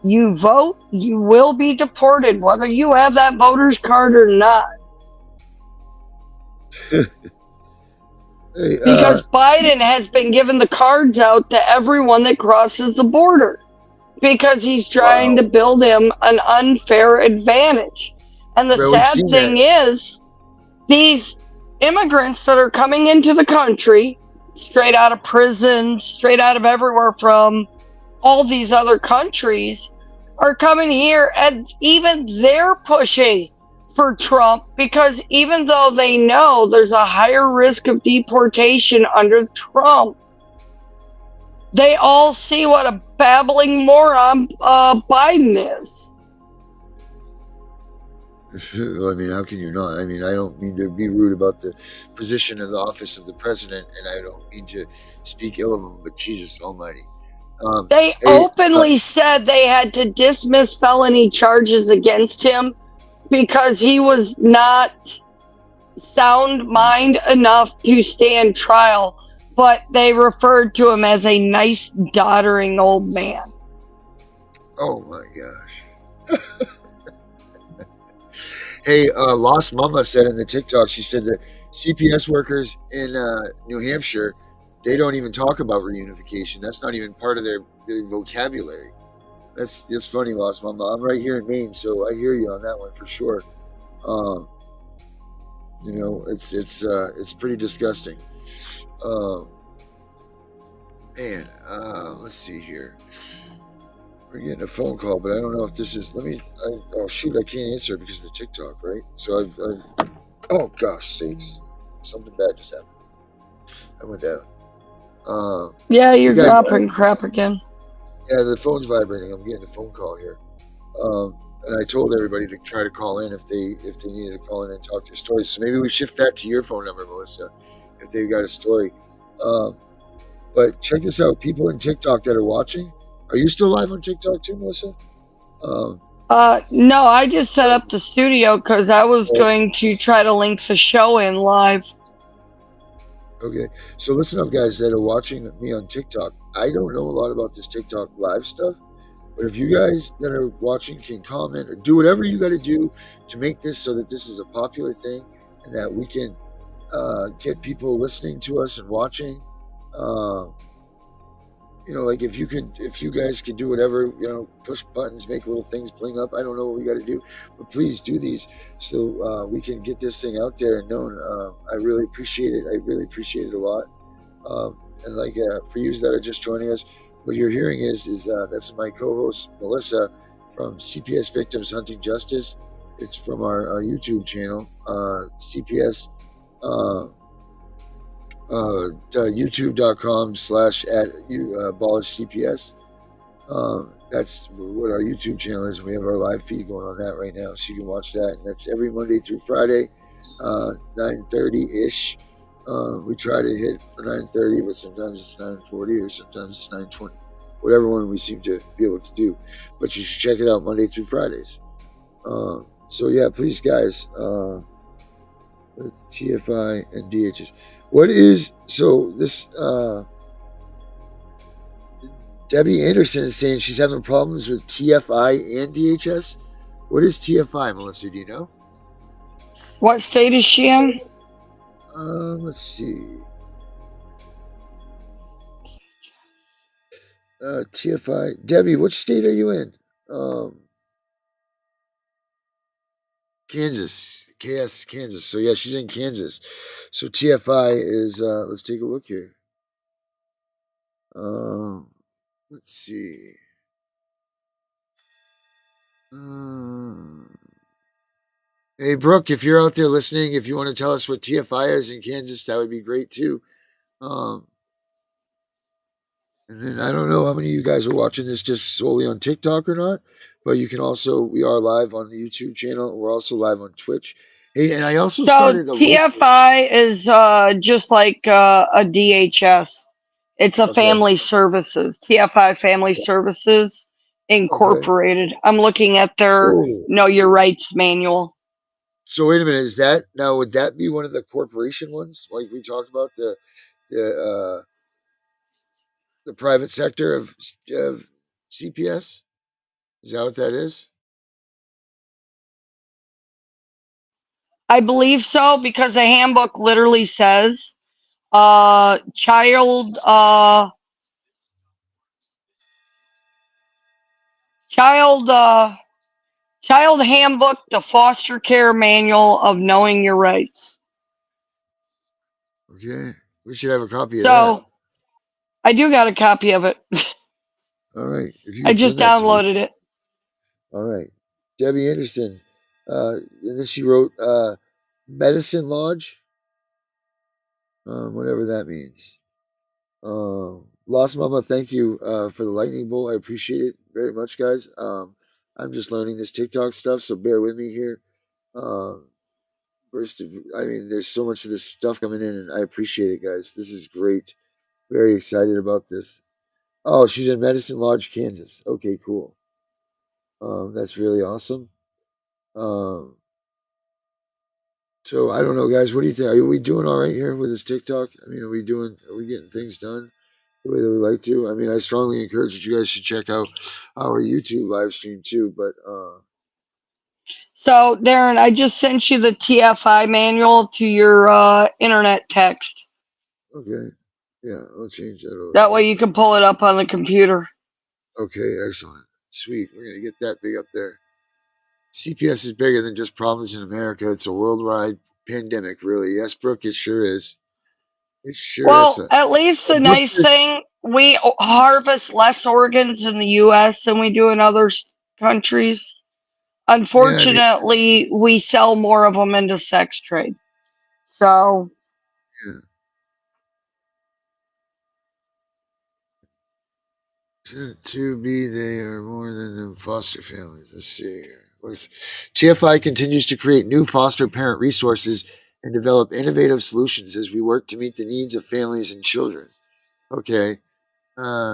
You vote, you will be deported, whether you have that voter's card or not." Hey, Because Biden has been giving the cards out to everyone that crosses the border because he's trying wow. to build him an unfair advantage. And the Well, we've sad seen that. thing is, these immigrants that are coming into the country straight out of prison, straight out of everywhere from all these other countries, are coming here, and even they're pushing for Trump because even though they know there's a higher risk of deportation under Trump, they all see what a babbling moron Biden is. Well, I mean, how can you not? I mean, I don't mean to be rude about the position of the office of the president, and I don't mean to speak ill of him, but Jesus Almighty. They Hey, openly said they had to dismiss felony charges against him because he was not sound mind enough to stand trial, but they referred to him as a nice, doddering old man. oh my gosh. Hey, Lost Mama said in the TikTok, she said that CPS workers in New Hampshire, they don't even talk about reunification. That's not even part of their vocabulary. That's funny, Lost Mama. I'm right here in Maine, so I hear you on that one for sure. Um, it's pretty disgusting. Um, man, let's see here. We're getting a phone call, but I don't know if this is. Oh shoot, I can't answer because of the TikTok, right? So I've. Oh gosh, sakes! Something bad just happened. I went down. Yeah, You you're guys. dropping crap again. Yeah, the phone's vibrating. I'm getting a phone call here. And I told everybody to try to call in if they needed to call in and talk their stories. So maybe we shift that to your phone number, Melissa, if they've got a story. But check this out, people in TikTok that are watching. Are you still live on TikTok too, Melissa? No, I just set up the studio because I was going to try to link the show in live. Okay, so listen up, guys that are watching me on TikTok. I don't know a lot about this TikTok live stuff, but if you guys that are watching can comment or do whatever you got to do to make this so that this is a popular thing and that we can get people listening to us and watching. Like if you guys could do whatever, push buttons, make little things bling up. I don't know what we got to do, but please do these so we can get this thing out there and known. I really appreciate it. I really appreciate it a lot. And like for you that are just joining us, what you're hearing is that's my co-host Melissa from CPS Victims Hunting Justice. It's from our YouTube channel, CPS. YouTube.com/abolish CPS. That's what our YouTube channel is. We have our live feed going on that right now, so you can watch that. And that's every Monday through Friday, 9:30 ish. We try to hit for 9:30, but sometimes it's 9:40 or sometimes it's 9:20. Whatever one we seem to be able to do. But you should check it out Monday through Fridays. So yeah, please, guys. With TFI and DHS. What is this? Debbie Anderson is saying she's having problems with TFI and DHS. What is TFI, Melissa? Do you know? What state is she in? Let's see. TFI. Debbie, which state are you in? Kansas. Kansas. So yeah, she's in Kansas. So TFI is let's take a look here. Let's see. Hey, Brooke, if you're out there listening, if you want to tell us what TFI is in Kansas, that would be great too. Um, and then I don't know how many of you guys are watching this just solely on TikTok or not, but you can also, we are live on the YouTube channel. We're also live on Twitch. Hey, and I also So started a local. TFI is just like a DHS. It's a Okay. family services. TFI Family Services Okay. Incorporated. I'm looking at their Oh. Know Your Rights manual. So wait a minute, is that now would that be one of the corporation ones like we talked about the the private sector of CPS? Is that what that is? I believe so because the handbook literally says child child child handbook, the foster care manual of knowing your rights. Okay. We should have a copy of that. So I do got a copy of it. All right. If you I could just send that to me. downloaded it. All right. Debbie Anderson. And then she wrote Medicine Lodge. Whatever that means. Lost Mama, thank you for the lightning bolt. I appreciate it very much, guys. I'm just learning this TikTok stuff, so bear with me here. I mean, there's so much of this stuff coming in, and I appreciate it, guys. This is great. Very excited about this. Oh, she's in Medicine Lodge, Kansas. Okay, cool. That's really awesome. So I don't know, guys. What do you think? Are we doing all right here with this TikTok? I mean, are we getting things done the way that we like to? I mean, I strongly encourage that you guys should check out our YouTube live stream too. But So Darren, I just sent you the TFI manual to your internet text. okay, yeah, I'll change that over. That way you can pull it up on the computer. Okay, excellent, sweet. We're gonna get that big up there. CPS is bigger than just problems in America. It's a worldwide pandemic, really. Yes, Brooke, it sure is. It sure is. Well, at least the Brooke, nice thing, we harvest less organs in the U.S. than we do in other countries. yeah, Unfortunately, we sell more of them into sex trade. So, yeah. To be, they are more than the foster families. Let's see here. TFI continues to create new foster parent resources and develop innovative solutions as we work to meet the needs of families and children. Okay.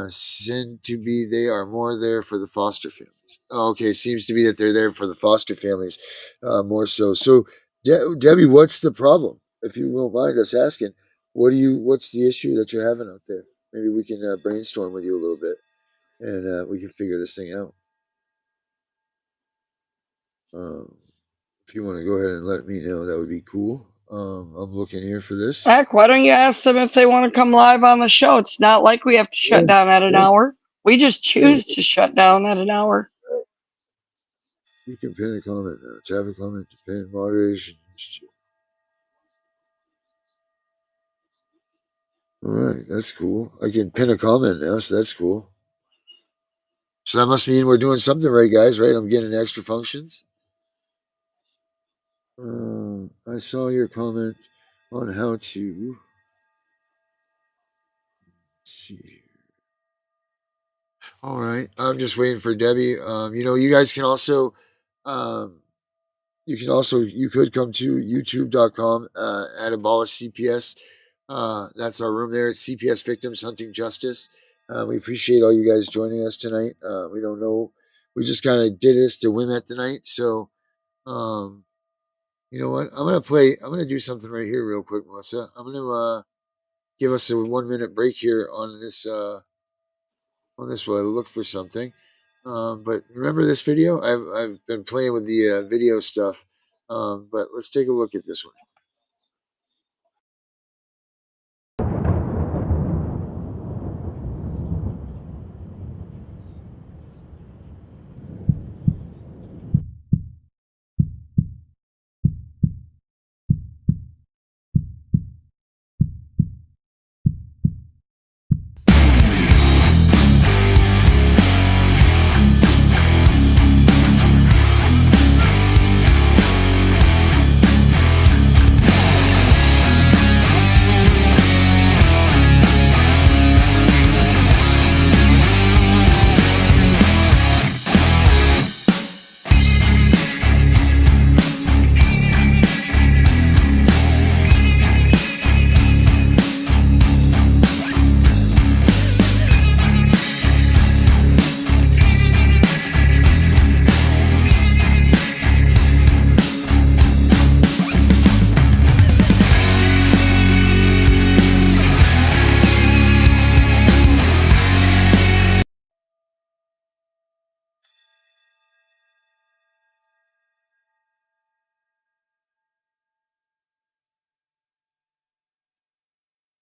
Seem to be they are more there for the foster families. Oh, okay, seems to be that they're there for the foster families more so. So, Debbie, what's the problem? If you won't mind us asking, what's the issue that you're having out there? Maybe we can brainstorm with you a little bit, and we can figure this thing out. If you want to go ahead and let me know, that would be cool. I'm looking here for this. heck, why don't you ask them if they want to come live on the show? It's not like we have to shut down at an hour. We just choose to shut down at an hour. You can pin a comment now. Tap a comment to pin moderation. All right, that's cool. I can pin a comment now, so that's cool. So that must mean we're doing something right, guys, right? I'm getting extra functions. I saw your comment on how to see. All right, I'm just waiting for Debbie. You guys can also, you could come to youtube.com at Abolish CPS. That's our room there at CPS Victims Hunting Justice. We appreciate all you guys joining us tonight. We don't know, we just kind of did this to Wim at tonight. So, you know what? I'm gonna do something right here real quick, Melissa. I'm gonna give us a 1 minute break here on this while I look for something. But remember this video? I've been playing with the video stuff. But let's take a look at this one.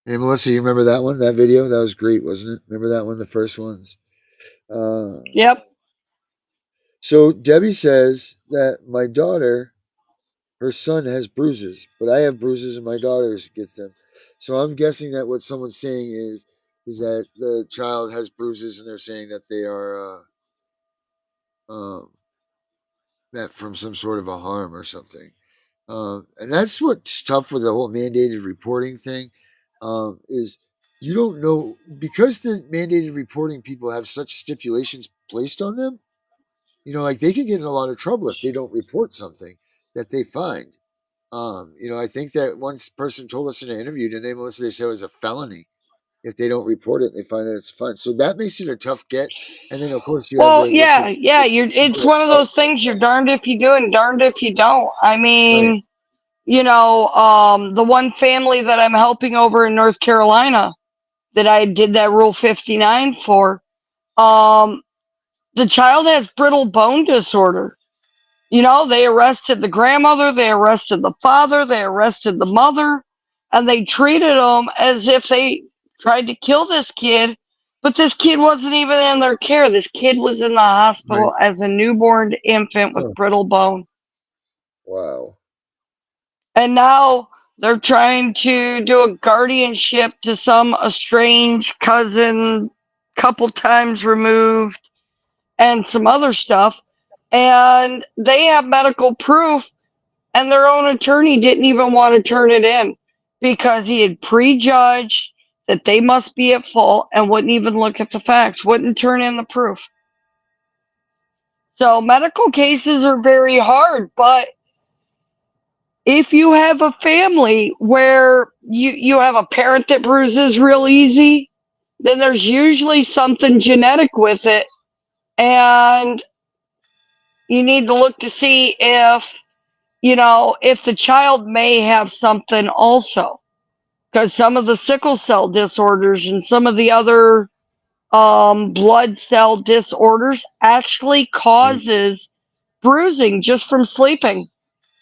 Hey, Melissa, you remember that one? That video? That was great, wasn't it? Remember that one? The first ones. Uh, Yep. so Debbie says that my daughter, her son has bruises, but I have bruises and my daughter gets them. So I'm guessing that what someone's saying is that the child has bruises, and they're saying that they are that from some sort of a harm or something. And that's what's tough with the whole mandated reporting thing, is you don't know, because the mandated reporting people have such stipulations placed on them. Like they can get in a lot of trouble if they don't report something that they find. I think that one person told us in an interview, and Melissa, they said it was a felony if they don't report it and they find that it's fun. So that makes it a tough get. And then of course you have Well, the whistle. yeah. It's one of those things. You're darned if you do and darned if you don't. I Right. mean, the one family that I'm helping over in North Carolina that I did that Rule 59 for, the child has brittle bone disorder. They arrested the grandmother, they arrested the father, they arrested the mother, and they treated them as if they tried to kill this kid. But this kid wasn't even in their care. This kid was in the Right. hospital as a newborn infant with Oh, brittle bone. wow. And now they're trying to do a guardianship to some estranged cousin, couple times removed, and some other stuff. And they have medical proof, and their own attorney didn't even want to turn it in because he had prejudged that they must be at fault and wouldn't even look at the facts, wouldn't turn in the proof. So medical cases are very hard, but if you have a family where you have a parent that bruises real easy, then there's usually something genetic with it. And you need to look to see if the child may have something also. Because some of the sickle cell disorders and some of the other blood cell disorders actually Right. causes bruising just from sleeping.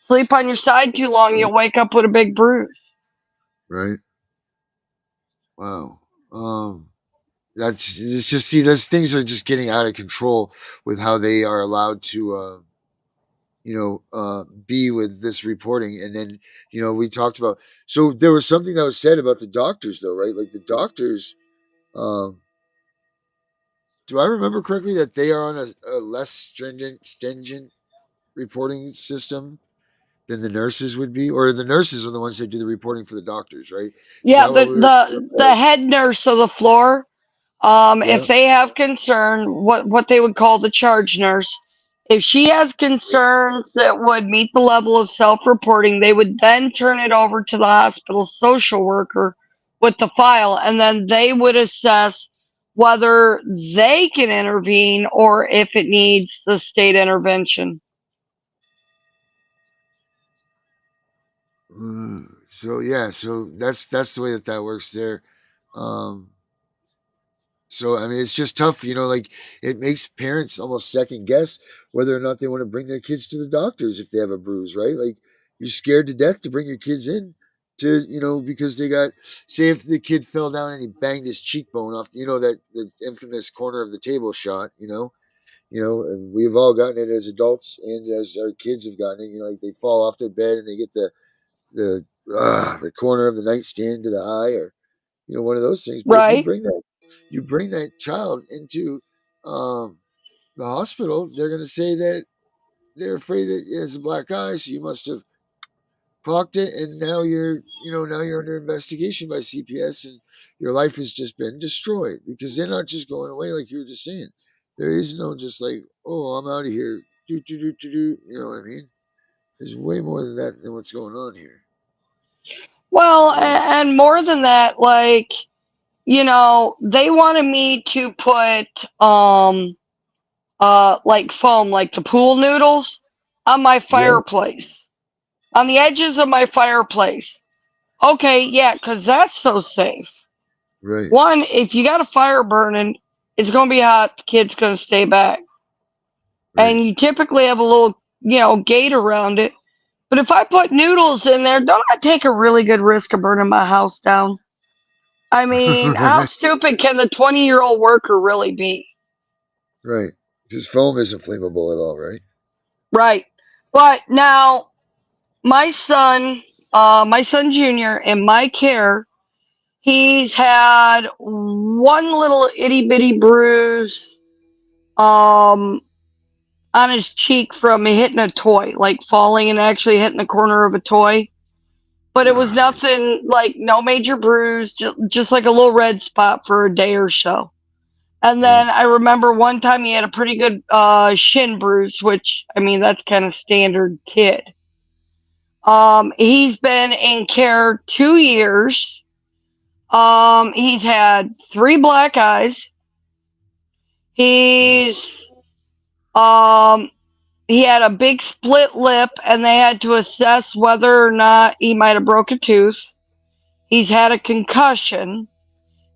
Sleep on your side too long, Right. you'll wake up with a big bruise. Right. Wow. It's just, see, those things are just getting out of control with how they are allowed to be with this reporting. And then we talked about, so there was something that was said about the doctors though, right? Like the doctors, um do I remember correctly that they are on a less stringent reporting system than the nurses would be, or the nurses are the ones that do the reporting for the doctors, right? Is Yeah, that what the we were? the head nurse of the floor, Yeah. if they have concern, what they would call the charge nurse, if she has concerns that would meet the level of self-reporting, they would then turn it over to the hospital social worker with the file, and then they would assess whether they can intervene or if it needs the state intervention. So yeah, so that's the way that works there. Um, so I mean, it's just tough, like it makes parents almost second guess whether or not they want to bring their kids to the doctors if they have a bruise, right? Like you're scared to death to bring your kids in to, because they got, say if the kid fell down and he banged his cheekbone off, that the infamous corner of the table shot, and we've all gotten it as adults and as our kids have gotten it, like they fall off their bed and they get the corner of the nightstand to the eye, or one of those things. But if Right? you bring that child into the hospital, they're going to say that they're afraid that it has a black eye, so you must have clocked it, and now you're under investigation by CPS, and your life has just been destroyed because they're not just going away like you were just saying. There is no just like, oh, I'm out of here. Do do do do do. You know what I mean? There's way more than that than what's going on here. Well, So and more than that, like, they wanted me to put like foam, like the pool noodles, on my yeah, fireplace, on the edges of my fireplace. Okay, yeah, because that's so safe. right, One, if you got a fire burning, it's going to be hot, the kid's going to stay back. right. And you typically have a little, gate around it. But if I put noodles in there, don't I take a really good risk of burning my house down? I mean, how stupid can the 20-year-old worker really be? Right. Because foam isn't flammable at all, right? Right. But now, my son, my son Junior, in my care, he's had one little itty bitty bruise um, on his cheek from hitting a toy, like falling and actually hitting the corner of a toy. But it was nothing, like no major bruise, just like a little red spot for a day or so. And Yeah. then I remember one time he had a pretty good shin bruise, which I mean that's kind of standard kid. He's been in care 2 years. He's had three black eyes. He's um he had a big split lip, and they had to assess whether or not he might have broke a tooth. He's had a concussion,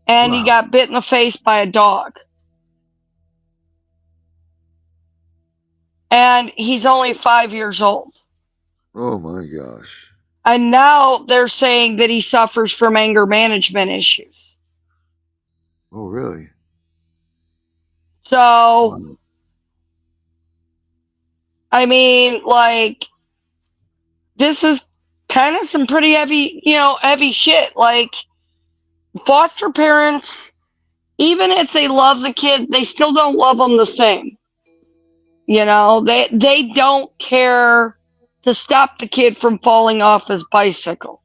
and he Wow. got bit in the face by a dog. And he's only 5 years old. Oh my gosh. And now they're saying that he suffers from anger management issues. Oh really? So, Wow. I mean, like, this is kind of some pretty heavy, heavy shit. Like, foster parents, even if they love the kid, they still don't love them the same. They don't care to stop the kid from falling off his bicycle.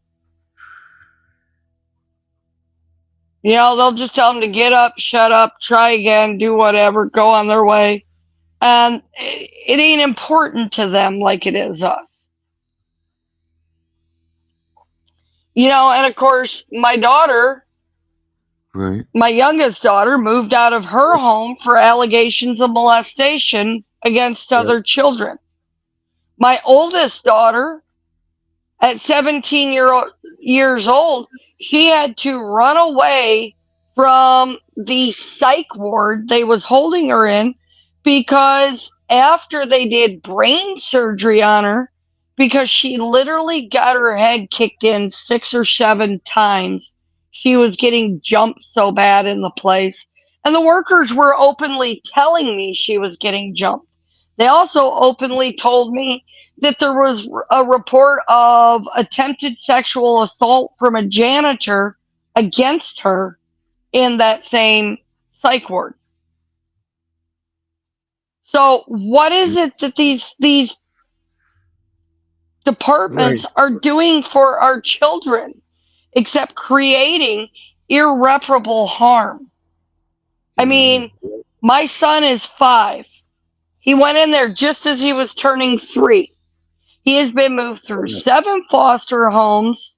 They'll just tell them to get up, shut up, try again, do whatever, go on their way. And it ain't important to them like it is us. And of course, my daughter, Right. my youngest daughter, moved out of her home for allegations of molestation against Yep. other children. My oldest daughter, at 17 years old, she had to run away from the psych ward they was holding her in because after they did brain surgery on her, because she literally got her head kicked in 6 or 7 times. She was getting jumped so bad in the place. And the workers were openly telling me she was getting jumped. They also openly told me that there was a report of attempted sexual assault from a janitor against her in that same psych ward. So what is it that these Right. departments are doing for our children except creating irreparable harm? I mean, my son is 5. He went in there just as he was turning 3. He has been moved through 7 foster homes,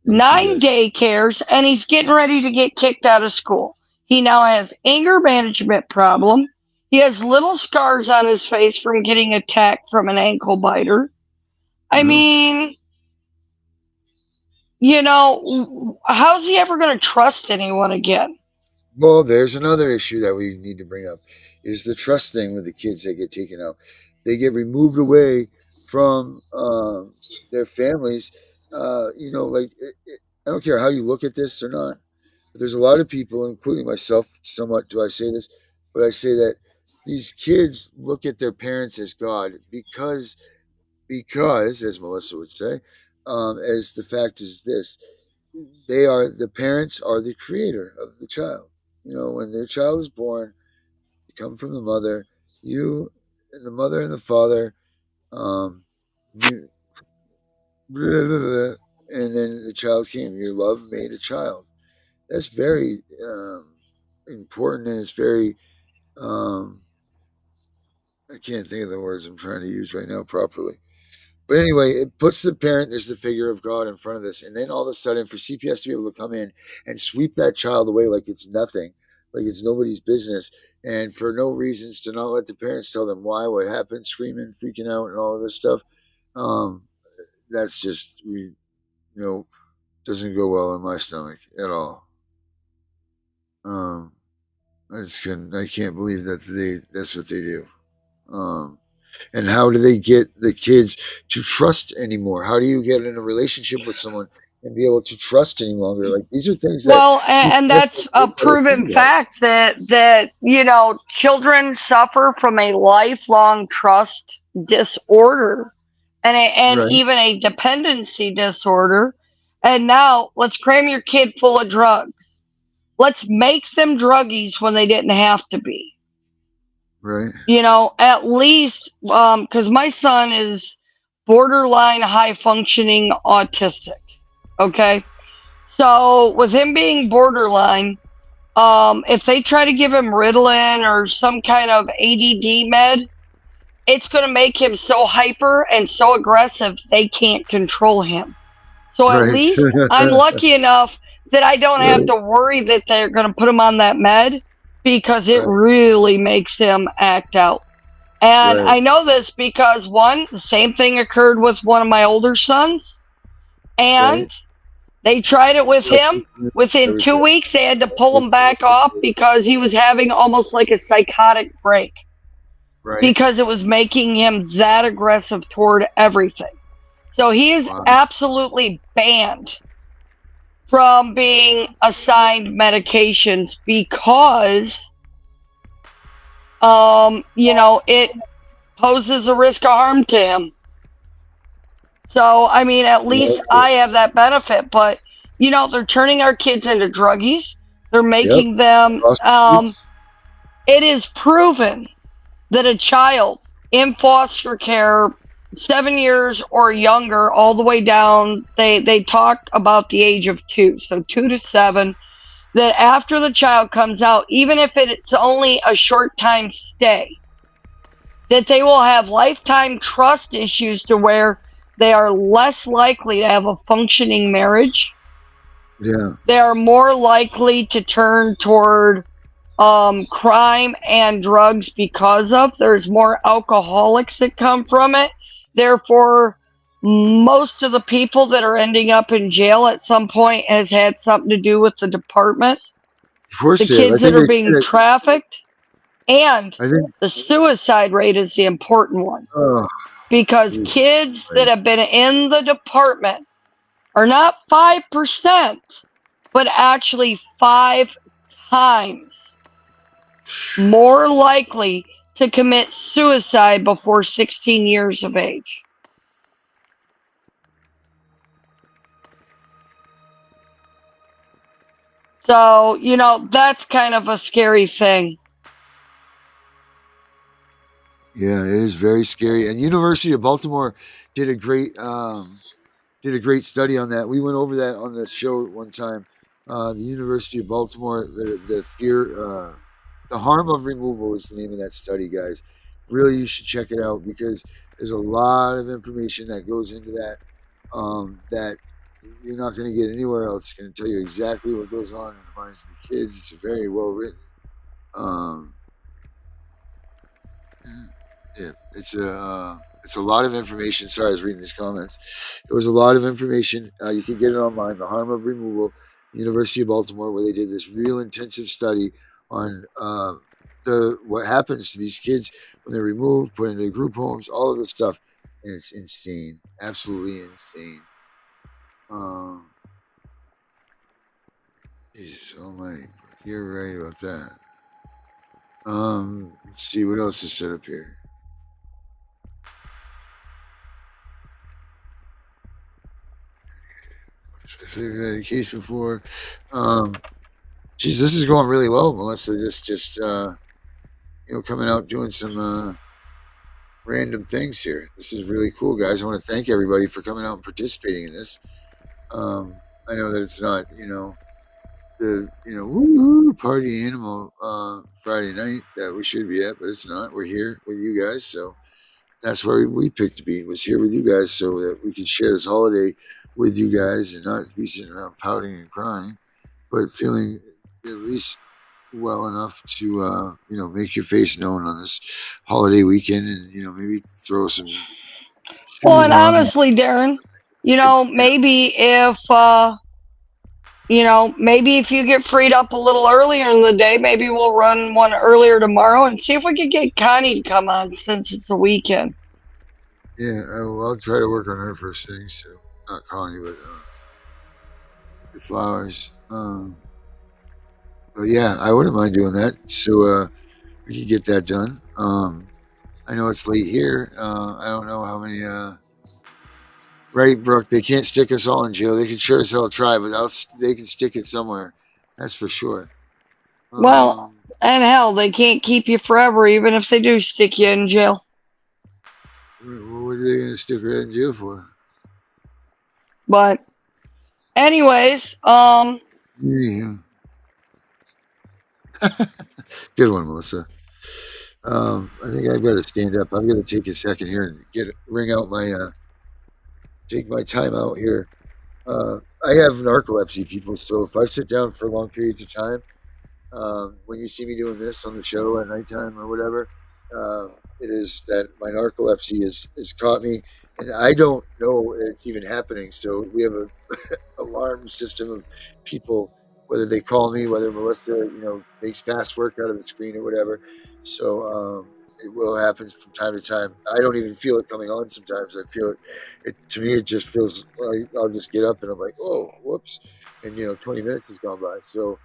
Thank you 9 guys. daycares, and he's getting ready to get kicked out of school. He now has anger management problem. He has little scars on his face from getting attacked from an ankle biter. I Uh-huh. mean, how's he ever going to trust anyone again? Well, there's another issue that we need to bring up is the trust thing with the kids that get taken out. They get removed away from their families. Like I don't care how you look at this or not, but there's a lot of people, including myself, somewhat do I say this, but I say that these kids look at their parents as God because, as Melissa would say, as the fact is this, the parents are the creator of the child. When their child is born, they come from the mother. You, and the mother and the father, um, and then the child came. Your love made a child. That's very important, and it's very. Um, I can't think of the words I'm trying to use right now properly. But anyway, it puts the parent as the figure of God in front of this. And then all of a sudden, for CPS to be able to come in and sweep that child away like it's nothing, like it's nobody's business, and for no reasons to not let the parents tell them why, what happened, screaming, freaking out, and all of this stuff, um, that's just, doesn't go well in my stomach at all. Um, I can't believe that's what they do. Um, and how do they get the kids to trust anymore? How do you get in a relationship with someone and be able to trust any longer. Like these are things that Well, and CPS that's a proven fact that children suffer from a lifelong trust disorder, and Right, even a dependency disorder. And now let's cram your kid full of drugs. Let's make them druggies when they didn't have to be. right, At least because my son is borderline high functioning autistic. Okay, so with him being borderline, if they try to give him Ritalin or some kind of ADD med, it's going to make him so hyper and so aggressive they can't control him. So at right, least I'm lucky enough that I don't have right, to worry that they're going to put him on that med because it right, really makes him act out. And right. I know this because one, the same thing occurred with one of my older sons, and Right. they tried it with him. Within 2 weeks, they had to pull him back off because he was having almost like a psychotic break Right. because it was making him that aggressive toward everything. So he is Wow. absolutely banned from being assigned medications because it poses a risk of harm to him. So I mean, at least I have that benefit, but they're turning our kids into druggies. They're Yep. making them it is proven that a child in foster care 7 years or younger, all the way down, they talk about the age of 2, so 2 to 7, that after the child comes out, even if it's only a short time stay, that they will have lifetime trust issues to where they are less likely to have a functioning marriage. Yeah. They are more likely to turn toward crime and drugs because of there's more alcoholics that come from it. Therefore, most of the people that are ending up in jail at some point has had something to do with the department. Of course The they have. I kids that think are they said being it. trafficked, and I think. the suicide rate is the important one Oh, because geez. kids that Right. have been in the department are not 5%, but actually 5 times more likely to commit suicide before 16 years of age. So, that's kind of a scary thing. Yeah, it is very scary. And University of Baltimore did a great study on that. We went over that on the show one time. The University of Baltimore, the fear, the harm of removal is the name of that study, guys. Really, you should check it out because there's a lot of information that goes into that that you're not going to get anywhere else. It's going to tell you exactly what goes on in the minds of the kids. It's very well written. Um, yeah, it's a lot of information. Sorry, I was reading these comments. It was a lot of information. You can get it online. The harm of removal, University of Baltimore, where they did this real intensive study on the what happens to these kids when they're removed, put into group homes, all of this stuff, and it's insane, absolutely insane. Geez, oh my, you're right about that. Let's see what else is set up here. Especially if you've had a case before. Geez, this is going really well, Melissa. This just coming out doing some random things here. This is really cool, guys. I want to thank everybody for coming out and participating in this. I know that it's not, the woo party animal Friday night that we should be at, but it's not. We're here with you guys, so that's where we picked to be. Was here with you guys so that we could share this holiday with you guys and not be sitting around pouting and crying, but feeling at least well enough to make your face known on this holiday weekend and maybe throw some Well, shoes and on and honestly, Darren, kid, maybe if you get freed up a little earlier in the day, maybe we'll run one earlier tomorrow and see if we could get Connie to come on since it's a weekend. yeah, I'll try to work on her first thing, so not Connie, but the flowers. But yeah, I wouldn't mind doing that. So we could get that done. I know it's late here. I don't know how many. Right, Brooke? They can't stick us all in jail. They can sure as hell try, but they can stick it somewhere. That's for sure. Well, Um, and hell, they can't keep you forever, even if they do stick you in jail. what are they going to stick her in jail for? But, anyways, Yeah. Good one, Melissa. I think I've got to stand up. I'm going to take a second here and ring out my take my time out here. I have narcolepsy, people, so if I sit down for long periods of time, when you see me doing this on the show at nighttime or whatever, it is that my narcolepsy is caught me, and I don't know it's even happening. So we have a alarm system of people, whether they call me, whether Melissa, makes fast work out of the screen or whatever. So it will happen from time to time. I don't even feel it coming on. Sometimes I feel it. It to me, it just feels. I'll just get up and I'm like, oh, whoops, and 20 minutes has gone by. So.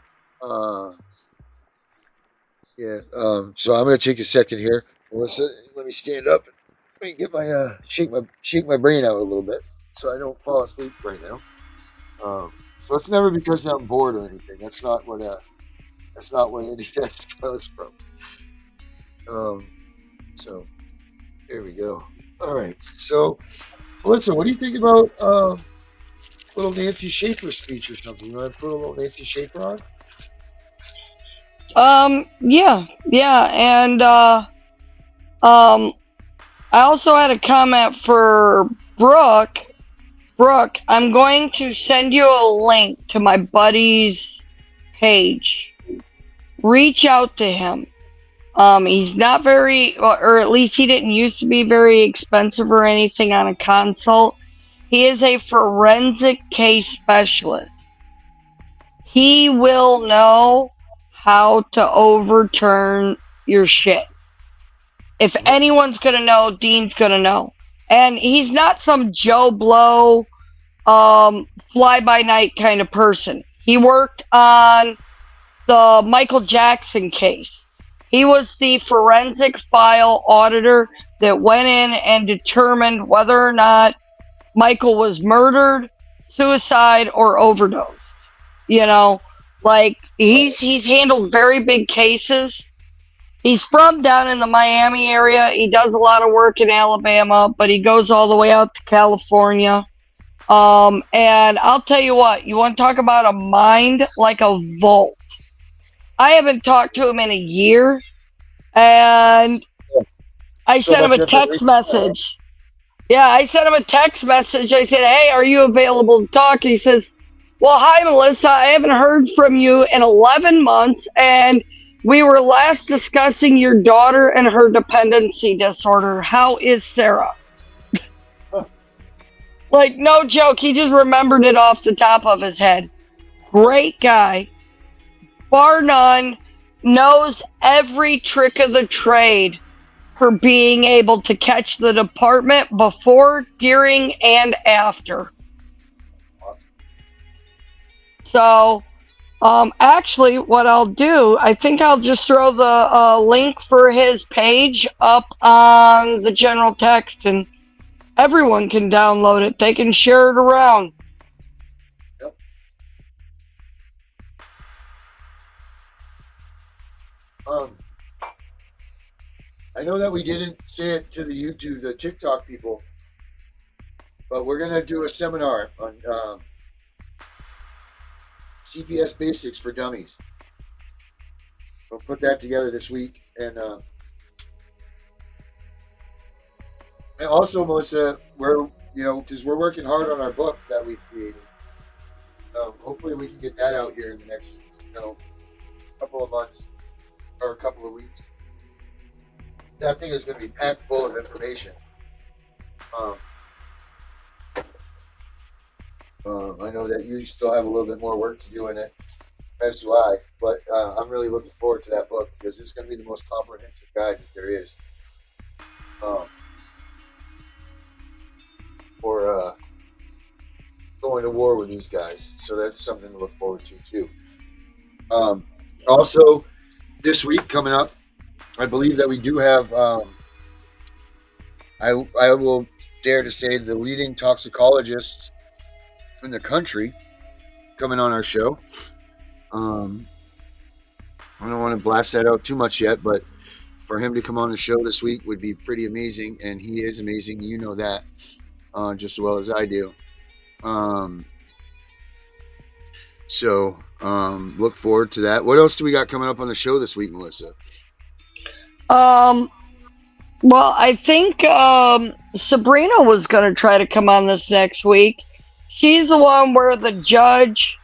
Yeah. So I'm gonna take a second here, Melissa. Let me stand up and let me get my shake my brain out a little bit so I don't fall asleep right now. So it's never because I'm bored or anything. That's not what any of that comes from. Um. So there we go. All right. So Melissa, what do you think about little Nancy Schaefer speech or something? You want to put a little Nancy Schaefer on? yeah, and I also had a comment for Brooke. Brooke, I'm going to send you a link to my buddy's page. Reach out to him. He's not very, or at least he didn't used to be very expensive or anything on a consult. He is a forensic case specialist. He will know how to overturn your shit. If anyone's gonna know, Dean's gonna know. And he's not some Joe Blow, fly by night kind of person. He worked on the Michael Jackson case. He was the forensic file auditor that went in and determined whether or not Michael was murdered, suicide, or overdosed. You know, like he's handled very big cases. He's from down in the Miami area. He does a lot of work in Alabama, but he goes all the way out to California. And I'll tell you what, you want to talk about a mind like a vault. I haven't talked to him in a year, and I So sent him much a text information. message. Yeah, I sent him a text message. I said, "Hey, are you available to talk?" He says, "Well, hi, Melissa. I haven't heard from you in 11 months, and we were last discussing your daughter and her dependency disorder. How is Sarah?" Like, no joke. He just remembered it off the top of his head. Great guy. Bar none. Knows every trick of the trade for being able to catch the department before, during, and after. So, actually, what I'll do, I think I'll just throw the link for his page up on the general text, and everyone can download it. They can share it around. Yep. I know that we didn't say it to the TikTok people, but we're gonna do a seminar on CPS basics for dummies. We'll put that together this week, and also Melissa, we're because we're working hard on our book that we created. Hopefully, we can get that out here in the next couple of months or a couple of weeks. That thing is going to be packed full of information. Um, I know that you still have a little bit more work to do in it, as do I. But I'm really looking forward to that book because it's going to be the most comprehensive guide that there is for going to war with these guys. So that's something to look forward to too. Also, this week coming up, I believe that we do have. I will dare to say the leading toxicologist in the country coming on our show. I don't want to blast that out too much yet, but for him to come on the show this week would be pretty amazing, and he is amazing. You know that just as well as I do. So look forward to that. What else do we got coming up on the show this week, Melissa? Well, I think Sabrina was going to try to come on this next week. She's the one where the judge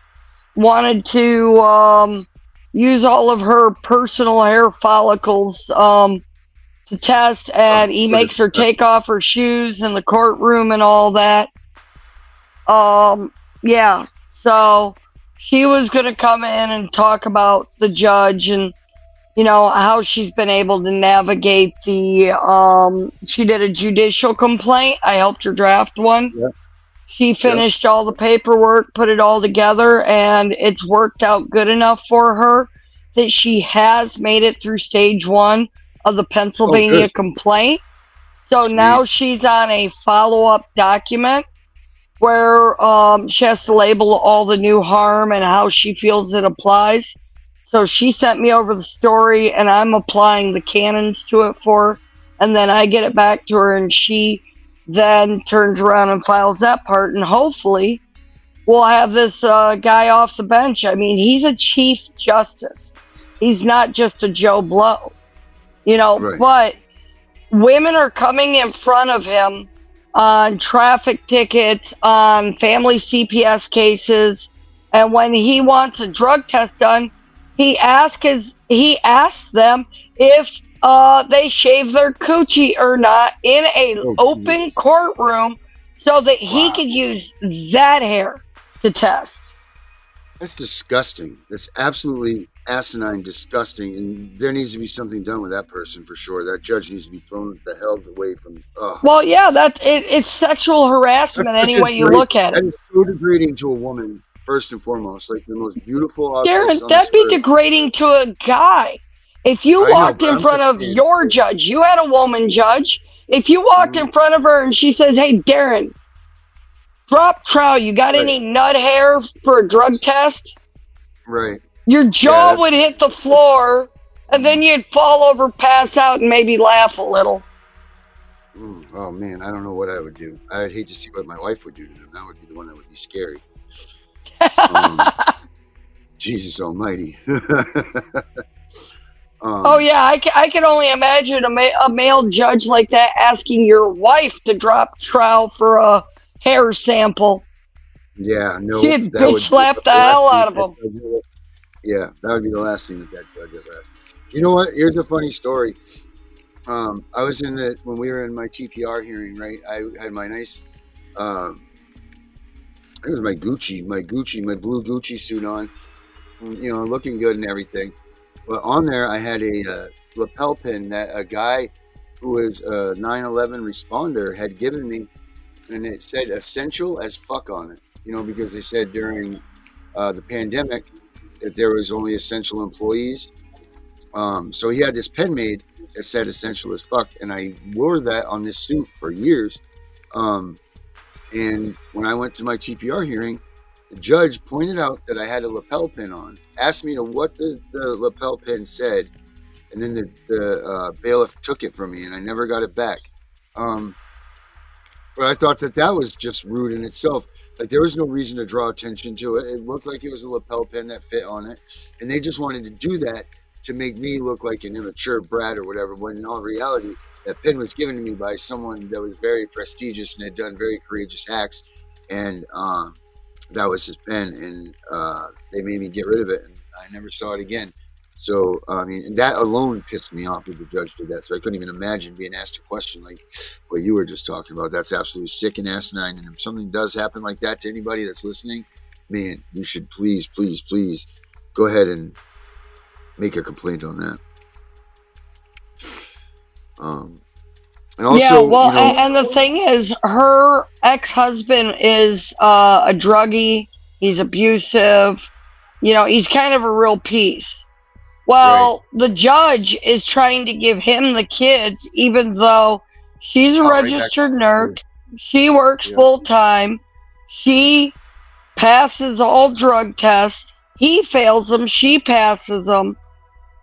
wanted to use all of her personal hair follicles to test, and he makes her take off her shoes in the courtroom and all that. Yeah, so she was going to come in and talk about the judge and how she's been able to navigate the she did a judicial complaint. I helped her draft one. Yep. She finished all the paperwork, put it all together, and it's worked out good enough for her that she has made it through stage 1 of the Pennsylvania complaint. So now she's on a follow-up document where she has to label all the new harm and how she feels it applies. So she sent me over the story, and I'm applying the canons to it for her, and then I get it back to her, and she then turns around and files that part, and hopefully we'll have this guy off the bench. I mean, he's a chief justice. He's not just a Joe Blow, but women are coming in front of him on traffic tickets, on family CPS cases, and when he wants a drug test done, he asks them if they shave their coochie or not in an open courtroom so that he could use that hair to test. That's disgusting. That's absolutely asinine, disgusting, and there needs to be something done with that person for sure. That judge needs to be thrown the hell away from. Well, yeah, it's sexual harassment any way you look at it. That is so degrading to a woman. First and foremost, like the most beautiful objects. Darren, that'd be degrading to a guy. If you walked in front of your judge, you had a woman judge. If you walked in front of her and she says, "Hey, Darren, drop trowel, you got any nut hair for a drug test?" Right. Your jaw would hit the floor, and then you'd fall over, pass out, and maybe laugh a little. Oh man, I don't know what I would do. I would hate to see what my wife would do to them. That would be the one that would be scary. Jesus Almighty. Oh yeah, I can only imagine a male judge like that asking your wife to drop trowel for a hair sample. Yeah, no. She'd bitch slap the hell out of him. Yeah, that would be the last thing that judge ever asked. You know what? Here's a funny story. I was when we were in my TPR hearing, right? I had my nice it was my blue Gucci suit on, looking good and everything. But on there, I had a lapel pin that a guy who was a 9/11 responder had given me, and it said "essential as fuck" on it. Because they said during the pandemic that there was only essential employees. So he had this pin made that said "essential as fuck," and I wore that on this suit for years. And when I went to my TPR hearing, the judge pointed out that I had a lapel pin on, asked me what the lapel pin said, and then the bailiff took it from me, and I never got it back. But I thought that was just rude in itself. Like, there was no reason to draw attention to it. It looked like it was a lapel pin that fit on it, and they just wanted to do that to make me look like an immature brat or whatever, when in all reality, that pin was given to me by someone that was very prestigious and had done very courageous acts, and that was his pen, and they made me get rid of it, and I never saw it again. So, I mean, that alone pissed me off that the judge did that. So I couldn't even imagine being asked a question like what you were just talking about. That's absolutely sick and asinine. And if something does happen like that to anybody that's listening, man, you should please go ahead and make a complaint on that. And Yeah, also, well, and the thing is, her ex-husband is a druggie. He's abusive. You know, he's kind of a real piece. right? Well, the judge is trying to give him the kids, even though she's a Oh, right back. registered nurse. She works Yeah. full time. She passes all drug tests. He fails them. She passes them.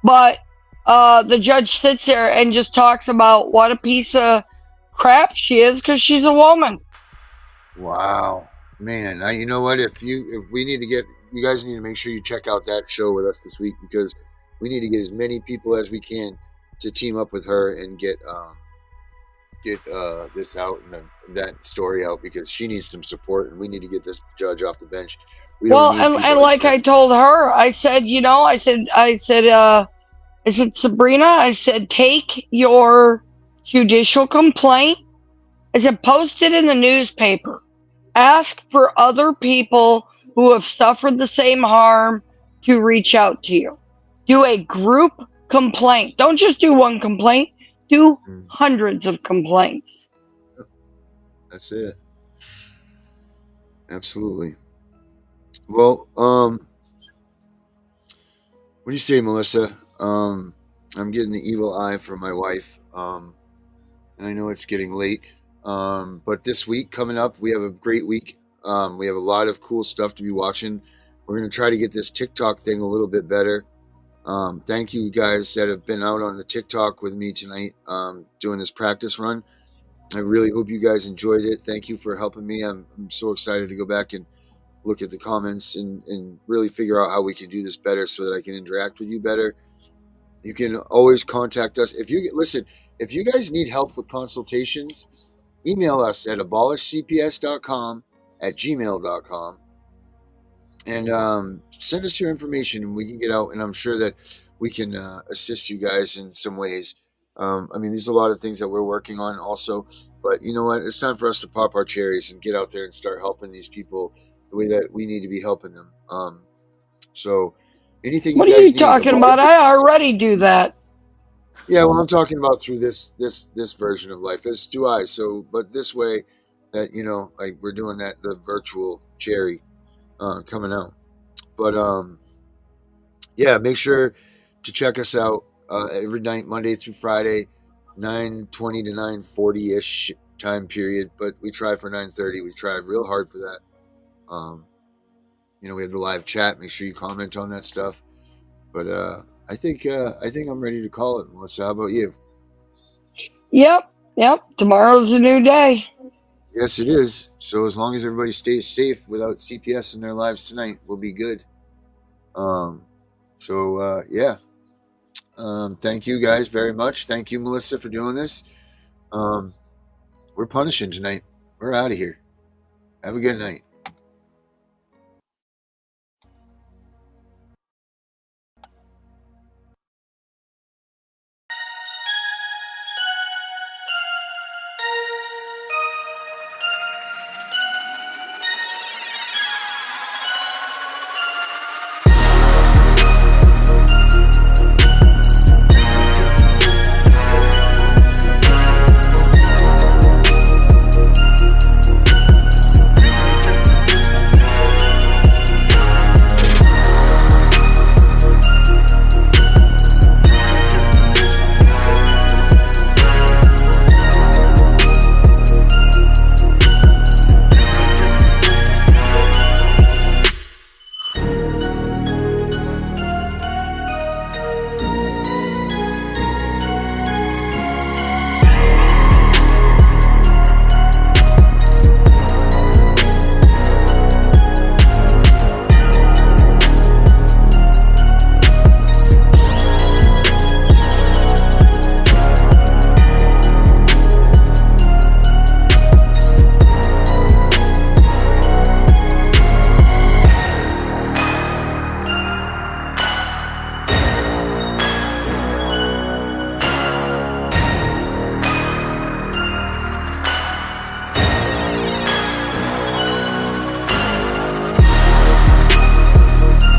But the judge sits there and just talks about what a piece of crap she is because she's a woman. Wow, man! You know what? If we need to get, you guys need to make sure you check out that show with us this week, because we need to get as many people as we can to team up with her and get this out and that story out, because she needs some support, and we need to get this judge off the bench. We don't Well, need people and like like that. I told her, I said, you know, I said, Sabrina, I said, take your judicial complaint. I said, post it in the newspaper. Ask for other people who have suffered the same harm to reach out to you. Do a group complaint. Don't just do one complaint, do Mm, hundreds of complaints. that's it. Absolutely. Well, what do you say, Melissa? I'm getting the evil eye from my wife. And I know it's getting late. But this week coming up, we have a great week. We have a lot of cool stuff to be watching. We're going to try to get this TikTok thing a little bit better. Thank you guys that have been out on the TikTok with me tonight, doing this practice run. I really hope you guys enjoyed it. Thank you for helping me. I'm so excited to go back and look at the comments and really figure out how we can do this better so that I can interact with you better. You can always contact us. If you guys need help with consultations, email us at abolishcps.com at gmail.com, and send us your information, and we can get out, and I'm sure that we can assist you guys in some ways. I mean, there's a lot of things that we're working on also, but you know what? It's time for us to pop our cherries and get out there and start helping these people the way that we need to be helping them. So anything you What are you guys need, talking about? I already do that. yeah, well, I'm talking about through this version of life, as do I. So, but this way, that like we're doing that, the virtual cherry coming out. But yeah, make sure to check us out every night, Monday through Friday, 9:20 to 9:40 ish time period. But we try for 9:30. We try real hard for that. Um, we have the live chat. Make sure you comment on that stuff. But I think I'm ready to call it, Melissa. How about you? Yep. Tomorrow's a new day. Yes, it is. So as long as everybody stays safe without CPS in their lives tonight, we'll be good. Um, yeah. Thank you guys very much. Thank you, Melissa, for doing this. We're punishing tonight. We're out of here. Have a good night.